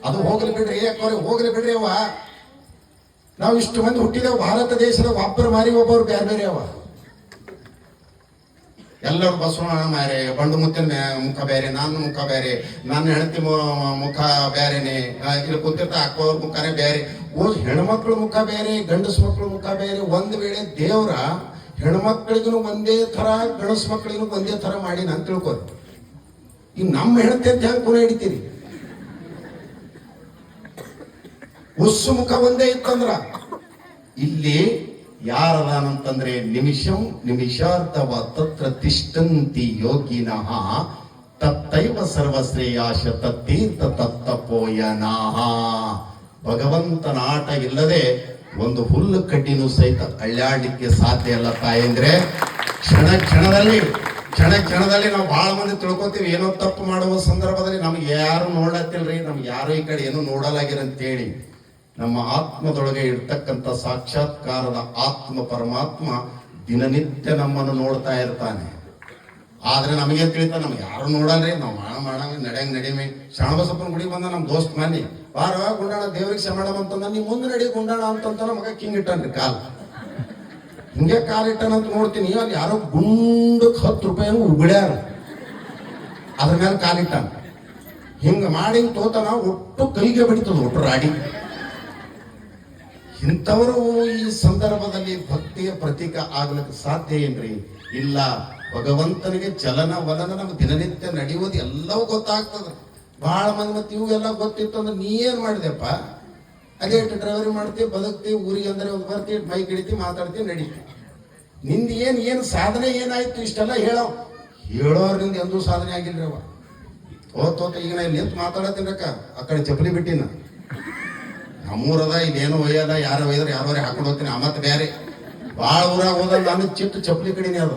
ಅದು ಹೋಗ್ಲಿ ಬಿಡ್ರಿ, ಹೋಗ್ಲಿ ಬಿಡ್ರಿ. ಅವ ನಾವು ಇಷ್ಟು ಮಂದಿ ಹುಟ್ಟಿದೇವ ಭಾರತ ದೇಶದ ಒಬ್ಬರು ಮಾರಿ ಒಬ್ಬರು ಬೇರೆ ಬೇರೆ ಅವ. ಎಲ್ಲರೂ ಬಸವಣ್ಣ ಮಾರೆ, ಬಂಡು ಮುತ್ತಿನ ಮುಖ ಬೇರೆ, ನನ್ನ ಮುಖ ಬೇರೆ, ನನ್ನ ಹೆಂಡತಿ ಮುಖ ಬೇರೆನೆ, ಇಲ್ಲಿ ಕುಂತಿರ್ತ ಅಕ್ಕವ್ರ ಮುಖನೇ ಬೇರೆ, ಹೆಣ್ಮಕ್ಳ ಮುಖ ಬೇರೆ, ಗಂಡಸ ಮಕ್ಳ ಮುಖ ಬೇರೆ. ಒಂದ್ ವೇಳೆ ದೇವ್ರ ಹೆಣ್ಮಕ್ಳಿಗೂ ಒಂದೇ ತರ, ಗಂಡಸ ಮಕ್ಳಿಗೂ ಒಂದೇ ತರ ಮಾಡಿ ನಾನು ತಿಳ್ಕೋರಿ. ಈಗ ನಮ್ಮ ಹೆಣ್ತಿ ಅಂತ ಹೆಂಗ್ ಕುನ ಹಿಡಿತೀರಿ? ಉಸ್ಸು ಮುಖ ಒಂದೇ ಇತ್ತಂದ್ರ ಇಲ್ಲಿ ಯಾರದಾನಂತಂದ್ರೆ ನಿಮಿಷಂ ನಿಮಿಷಾರ್ಥವ ತತ್ರ ತಿಷ್ಟಂತಿ ಯೋಗಿನಃ ತತ್ತೈವ ಸರ್ವಶ್ರೇಯಾಶ ತತ್ತೀರ್ಥ ತತ್ತಪೋಯನಃ. ಭಗವಂತನ ಆಟ ಇಲ್ಲದೆ ಒಂದು ಹುಲ್ಲು ಕಡ್ಡಿನೂ ಸಹಿತ ಅಳ್ಳಾಡ್ಲಿಕ್ಕೆ ಸಾಧ್ಯ ಇಲ್ಲ ತಾಯಂದ್ರೆ. ಕ್ಷಣದಲ್ಲಿ ನಾವು ಬಹಳ ಮಂದಿ ತಿಳ್ಕೊತೀವಿ, ಏನೋ ತಪ್ಪು ಮಾಡುವ ಸಂದರ್ಭದಲ್ಲಿ ನಮ್ಗೆ ಯಾರು ನೋಡತ್ತಿಲ್ರಿ, ನಮ್ಗೆ ಯಾರು ಈ ಕಡೆ ಏನೋ ನೋಡಲಾಗಿರಂತೇಳಿ. ನಮ್ಮ ಆತ್ಮದೊಳಗೆ ಇರ್ತಕ್ಕಂಥ ಸಾಕ್ಷಾತ್ಕಾರದ ಆತ್ಮ ಪರಮಾತ್ಮ ದಿನನಿತ್ಯ ನಮ್ಮನ್ನು ನೋಡ್ತಾ ಇರ್ತಾನೆ. ಆದ್ರೆ ನಮಗೆ ತಿಳಿತ, ನಮ್ಗೆ ಯಾರು ನೋಡಲ್ರಿ, ನಾವು ಮಾಡಂಗ ನಡಿಮೆ. ಶಾಣಬಸಪ್ಪನ ಗುಡಿ ಬಂದ ನಮ್ಮ ದೋಸ್ತ್ ಮನಿ ಬಾರ ಗುಂಡಾಣ ದೇವ್ರಿಗೆ ಶಮಣ ಅಂತಂದ, ನೀ ಮುಂದೆ ನಡಿ ಗುಂಡಾಣ ಅಂತಂತ ನಮಗ ಕಿಂಗ್ ಇಟ್ಟನ್ರಿ ಕಾಲ್. ಹಿಂಗೆ ಕಾಲ್ ಇಟ್ಟನಂತ ನೋಡ್ತೀನಿ, ಅಲ್ಲಿ ಯಾರೋ ಗುಂಡಕ್ಕೆ 10 ರೂಪಾಯಿ ಉಗುಳ್ಯಾರ, ಅದ್ರ ಮೇಲೆ ಕಾಲಿಟ್ಟಾನ. ಹಿಂಗ ಮಾಡಿ ತೋತನ ಒಟ್ಟು ಕೈಗೆ ಬಿಡ್ತದ ಒಟ್ಟು ರಾಡಿ. ಇಂಥವರು ಈ ಸಂದರ್ಭದಲ್ಲಿ ಭಕ್ತಿಯ ಪ್ರತೀಕ ಆಗ್ಲಿಕ್ಕೆ ಸಾಧ್ಯ ಏನ್ರಿ? ಇಲ್ಲ. ಭಗವಂತನಿಗೆ ಚಲನ ವಲನ ನಮ್ಗೆ ದಿನನಿತ್ಯ ನಡೆಯುವುದು ಎಲ್ಲವೂ ಗೊತ್ತಾಗ್ತದ. ಬಹಳ ಮಂದಿ ಮತ್ತೆ ಇವೆಲ್ಲ ಗೊತ್ತಿತ್ತು ಅಂದ್ರೆ ನೀ ಏನ್ ಮಾಡಿದೆಪ್ಪ? ಅದೇ ಡ್ರೈವರಿ ಮಾಡ್ತೀವಿ, ಬದುಕ್ತೀವಿ, ಊರಿಗೆ ಅಂದ್ರೆ ಒಂದು ಬರ್ತೀವಿ, ಮೈಕ್ ಹಿಡಿತೀವಿ, ಮಾತಾಡ್ತೀವಿ, ನಡೀತೀವಿ. ನಿಂದ ಏನ್ ಸಾಧನೆ ಏನಾಯ್ತು? ಇಷ್ಟೆಲ್ಲ ಹೇಳೋರ್ನಿಂದ ಎಂದೂ ಸಾಧನೆ ಆಗಿಲ್ರಿ ಅವ. ತೋತ ಈಗ ನಾ ಇಲ್ಲಿ ನಿಂತು ಮಾತಾಡತ್ತೀನಕ್ಕ, ಆ ಕಡೆ ಚಪ್ಪಲಿ ಬಿಟ್ಟಿನ ನಮ್ಮೂರದ ಇಲ್ಲೇನು ಒಯ್ಯಲ್ಲ, ಯಾರು ಒಯ್ದ್ರೆ ಯಾರವರೇ ಹಾಕೊಂಡು ಹೋಗ್ತೀನಿ. ಆ ಮತ್ತೆ ಬೇರೆ ಭಾಳ ಊರಾಗ ಹೋದ ನಾನು ಚಿಟ್ಟು ಚಪ್ಪಲಿ ಕಡಿನೇ ಅದ.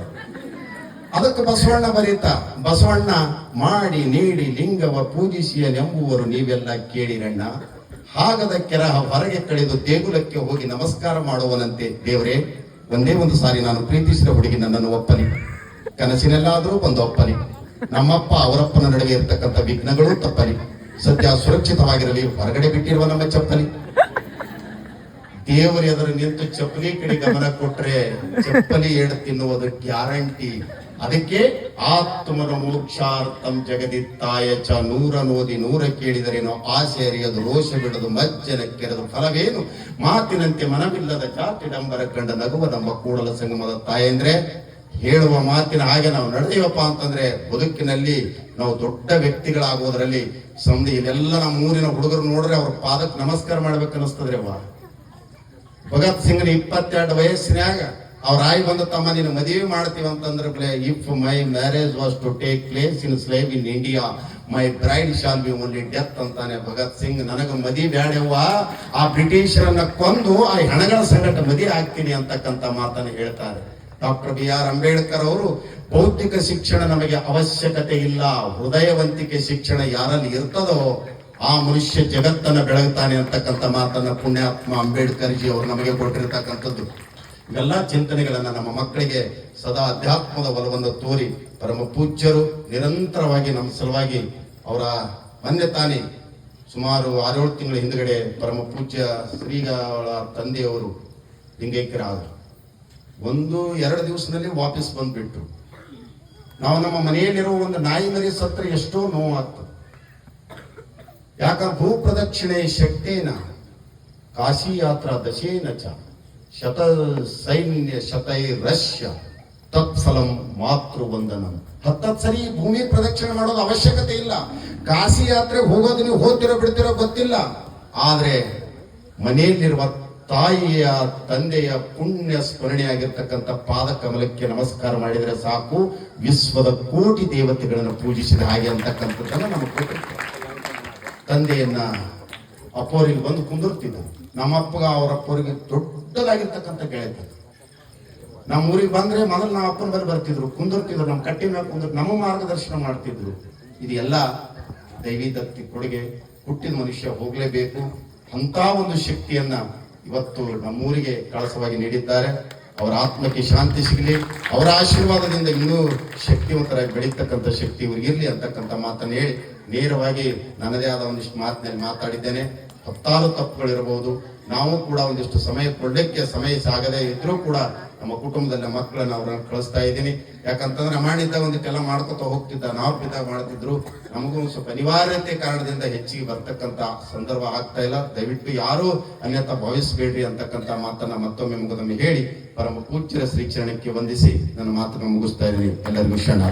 ಅದಕ್ಕೆ ಬಸವಣ್ಣ ಬರೀತ, ಬಸವಣ್ಣ ಮಾಡಿ ನೀಡಿ ಲಿಂಗವ ಪೂಜಿಸಿಯನೆಂಬುವರು ನೀವೆಲ್ಲ ಕೇಳಿರಣ್ಣ, ಹಾಗದ ಕೆರಹ ಹೊರಗೆ ಕಳೆದು ದೇಗುಲಕ್ಕೆ ಹೋಗಿ ನಮಸ್ಕಾರ ಮಾಡುವನಂತೆ. ದೇವರೇ, ಒಂದೇ ಒಂದು ಸಾರಿ ನಾನು ಪ್ರೀತಿಸಿದ ಹುಡುಗಿ ನನ್ನನ್ನು ಒಪ್ಪಲಿ, ಕನಸಿನೆಲ್ಲಾದರೂ ಬಂದು ಒಪ್ಪಲಿ. ನಮ್ಮಪ್ಪ ಅವರಪ್ಪನ ನಡುವೆ ಇರ್ತಕ್ಕಂಥ ವಿಘ್ನಗಳು ತಪ್ಪಲಿ. ಸದ್ಯ ಸುರಕ್ಷಿತವಾಗಿರಲಿ, ಹೊರಗಡೆ ಬಿಟ್ಟಿರುವ ನಮ್ಮ ಚಪ್ಪಲಿ. ದೇವರು ಎದುರು ನಿಂತು ಚಪ್ಪಲಿ ಕಡೆ ಗಮನ ಕೊಟ್ರೆ ಚಪ್ಪಲಿ ಏಡು ತಿನ್ನುವುದು ಗ್ಯಾರಂಟಿ. ಅದಕ್ಕೆ ಆತ್ಮನ ಮೋಕ್ಷಾರ್ಥಂ ಜಗದಿತ್ತಾಯ ಚ, ನೂರ ನೋದಿ ನೂರ ಕೇಳಿದರೇನೋ ಆಸೆ ಅರಿಯದು, ರೋಷ ಬಿಡದು, ಮಜ್ಜನ ಕೆರೆದು ಫಲವೇನು, ಮಾತಿನಂತೆ ಮನವಿಲ್ಲದ ಜಾತಿ ಡಂಬರ ಕಂಡ ನಗುವ ನಮ್ಮ ಕೂಡಲ ಸಂಗಮದ ತಾಯಂದ್ರೆ. ಹೇಳುವ ಮಾತಿನ ಹಾಗೆ ನಾವು ನಡೆದೀವಪ್ಪ ಅಂತಂದ್ರೆ ಬದುಕಿನಲ್ಲಿ ನಾವು ದೊಡ್ಡ ವ್ಯಕ್ತಿಗಳಾಗುವುದರಲ್ಲಿ ಸಂಧಿ. ಇದೆಲ್ಲ ನಮ್ಮ ಊರಿನ ಹುಡುಗರು ನೋಡ್ರೆ ಅವ್ರ ಪಾದಕ್ಕೆ ನಮಸ್ಕಾರ ಮಾಡ್ಬೇಕು ಅನಿಸ್ತದ್ರಿ. ಭಗತ್ ಸಿಂಗ್ನ 22 ವಯಸ್ಸಿನಾಗ ಅವ್ರ ಆಯಿ ಬಂದ, ತಮ್ಮ ನೀನು ಮದುವೆ ಮಾಡ್ತೀವಿ ಅಂತಂದ್ರೆ, if my marriage was to take place in slave in India, my bride shall be only death ಅಂತಾನೆ ಭಗತ್ ಸಿಂಗ್. ನನಗ ಮದಿ ಬ್ಯಾಡವ್ವ, ಆ ಬ್ರಿಟಿಷರನ್ನ ಕೊಂದು ಆ ಹಣಗಳ ಸಂಗಟ ಮದಿ ಆಗ್ತೀನಿ ಅಂತಕ್ಕಂಥ ಮಾತನ್ನು ಹೇಳ್ತಾರೆ. ಡಾಕ್ಟರ್ BR ಅಂಬೇಡ್ಕರ್ ಅವರು ಭೌತಿಕ ಶಿಕ್ಷಣ ನಮಗೆ ಅವಶ್ಯಕತೆ ಇಲ್ಲ, ಹೃದಯವಂತಿಕೆ ಶಿಕ್ಷಣ ಯಾರಲ್ಲಿ ಇರ್ತದೋ ಆ ಮನುಷ್ಯ ಜಗತ್ತನ್ನ ಬೆಳಗುತ್ತಾನೆ ಅಂತಕ್ಕಂಥ ಮಾತನ್ನ ಪುಣ್ಯಾತ್ಮ ಅಂಬೇಡ್ಕರ್ ಜಿ ಅವರು ನಮಗೆ ಕೊಟ್ಟಿರ್ತಕ್ಕಂಥದ್ದು. ಇವೆಲ್ಲ ಚಿಂತನೆಗಳನ್ನ ನಮ್ಮ ಮಕ್ಕಳಿಗೆ ಸದಾ ಅಧ್ಯಾತ್ಮದ ಒಲವನ್ನು ತೋರಿ ಪರಮ ಪೂಜ್ಯರು ನಿರಂತರವಾಗಿ ನಮ್ಮ ಸಲುವಾಗಿ ಅವರ ಮೊನ್ನೆ ತಾನೇ ಸುಮಾರು 6-7 ತಿಂಗಳ ಹಿಂದುಗಡೆ ಪರಮ ಪೂಜ್ಯ ಶ್ರೀಗಳ ತಂದೆಯವರು ಲಿಂಗೈಕ್ಯರಾದರು. 1-2 ದಿವಸದಲ್ಲಿ ವಾಪಸ್ ಬಂದ್ಬಿಟ್ರು. ನಾವು ನಮ್ಮ ಮನೆಯಲ್ಲಿರೋ ಒಂದು ನಾಯಿ ಮರಿ ಸತ್ರ ಎಷ್ಟೋ ನೋವಾಗ್ತದೆ. ಯಾಕ ಭೂ ಪ್ರದಕ್ಷಿಣೆ ಶಕ್ತೇನ ಕಾಶಿ ಯಾತ್ರಾ ದಶೇನ ಚ ಶತ ಸೈನ್ಯ ಶತೈ ರಶ್ಯ ತತ್ಫಲಂ ಮಾತೃ ವಂದನಂ. 10 ಸರಿ ಭೂಮಿ ಪ್ರದಕ್ಷಿಣೆ ಮಾಡೋದು ಅವಶ್ಯಕತೆ ಇಲ್ಲ. ಕಾಶಿ ಯಾತ್ರೆ ಹೋಗೋದು ನೀವು ಹೋಗ್ತಿರೋ ಬಿಡ್ತಿರೋ ಗೊತ್ತಿಲ್ಲ, ಆದ್ರೆ ಮನೆಯಲ್ಲಿರುವ ತಾಯಿಯ ತಂದೆಯ ಪುಣ್ಯ ಸ್ಮರಣೆಯಾಗಿರ್ತಕ್ಕಂಥ ಪಾದ ಕಮಲಕ್ಕೆ ನಮಸ್ಕಾರ ಮಾಡಿದರೆ ಸಾಕು, ವಿಶ್ವದ ಕೋಟಿ ದೇವತೆಗಳನ್ನು ಪೂಜಿಸಿದ ಹಾಗೆ ಅಂತಕ್ಕಂಥದ್ದನ್ನು ನಮಗೆ ಕೊಟ್ಟಿರ್ತಾರೆ. ತಂದೆಯನ್ನ ಅಪ್ಪೋರಿಗೆ ಬಂದು ಕುಂದಿರ್ತಿದ್ರು. ನಮ್ಮಪ್ಪಗ ಅವ್ರ ಅಪ್ಪೋರಿಗೆ ದೊಡ್ಡದಾಗಿರ್ತಕ್ಕಂಥ ಗೆಳೆತ. ನಮ್ಮ ಊರಿಗೆ ಬಂದ್ರೆ ಮೊದಲು ನಮ್ಮ ಅಪ್ಪನ ಬಳಿ ಬರ್ತಿದ್ರು, ಕುಂದಿರ್ತಿದ್ರು, ನಮ್ಮ ಕಟ್ಟಿ ಮೇಲೆ ಕುಂದಿರ್ ನಮ್ಮ ಮಾರ್ಗದರ್ಶನ ಮಾಡ್ತಿದ್ರು. ಇದೆಲ್ಲ ದೈವಿ ದತ್ತಿ ಕೊಡುಗೆ. ಹುಟ್ಟಿದ ಮನುಷ್ಯ ಹೋಗ್ಲೇಬೇಕು. ಅಂತ ಒಂದು ಶಕ್ತಿಯನ್ನ ಇವತ್ತು ನಮ್ಮೂರಿಗೆ ಕಳಸವಾಗಿ ನೀಡಿದ್ದಾರೆ. ಅವರ ಆತ್ಮಕ್ಕೆ ಶಾಂತಿ ಸಿಗಲಿ, ಅವರ ಆಶೀರ್ವಾದದಿಂದ ಇನ್ನೂ ಶಕ್ತಿವಂತರಾಗಿ ಬೆಳೀತಕ್ಕಂಥ ಶಕ್ತಿ ಇವ್ರಿಗಿರ್ಲಿ ಅಂತಕ್ಕಂಥ ಮಾತನ್ನು ಹೇಳಿ ನೇರವಾಗಿ ನನ್ನದೇ ಆದ ಒಂದಿಷ್ಟು ಮಾತಿನಲ್ಲಿ ಮಾತಾಡಿದ್ದೇನೆ. 10 ತಪ್ಪುಗಳಿರಬಹುದು. ನಾವು ಕೂಡ ಒಂದಿಷ್ಟು ಸಮಯ ಕೊಡ್ಲಿಕ್ಕೆ ಸಮಯ ಸಾಗದೆ ಇದ್ರೂ ಕೂಡ ನಮ್ಮ ಕುಟುಂಬದಲ್ಲಿ ಮಕ್ಕಳನ್ನ ಅವ್ರನ್ನ ಕಳಿಸ್ತಾ ಇದ್ದೀನಿ. ಯಾಕಂತಂದ್ರೆ ಮಾಡಿದ್ದಾಗ ಒಂದಿಟ್ಟೆಲ್ಲ ಮಾಡ್ಕೊತ ಹೋಗ್ತಿದ್ದ, ನಾವು ಬಿದ್ದಾಗ ಮಾಡ್ತಿದ್ರು. ನಮಗೂ ಸ್ವಲ್ಪ ಅನಿವಾರ್ಯತೆ ಕಾರಣದಿಂದ ಹೆಚ್ಚಿಗೆ ಬರ್ತಕ್ಕಂಥ ಸಂದರ್ಭ ಆಗ್ತಾ ಇಲ್ಲ. ದಯವಿಟ್ಟು ಯಾರು ಅನ್ಯತಾ ಭಾವಿಸಬೇಡ್ರಿ ಅಂತಕ್ಕಂಥ ಮಾತನ್ನ ಮತ್ತೊಮ್ಮೆ ಮುಗಿದೊಮ್ಮೆ ಹೇಳಿ ಪರಮ ಪೂಜ್ಯರ ಶ್ರೀಚರಣಕ್ಕೆ ವಂದಿಸಿ ನನ್ನ ಮಾತನ್ನು ಮುಗಿಸ್ತಾ ಇದ್ದೀನಿ. ಎಲ್ಲರಿಗೂ ಶರಣ.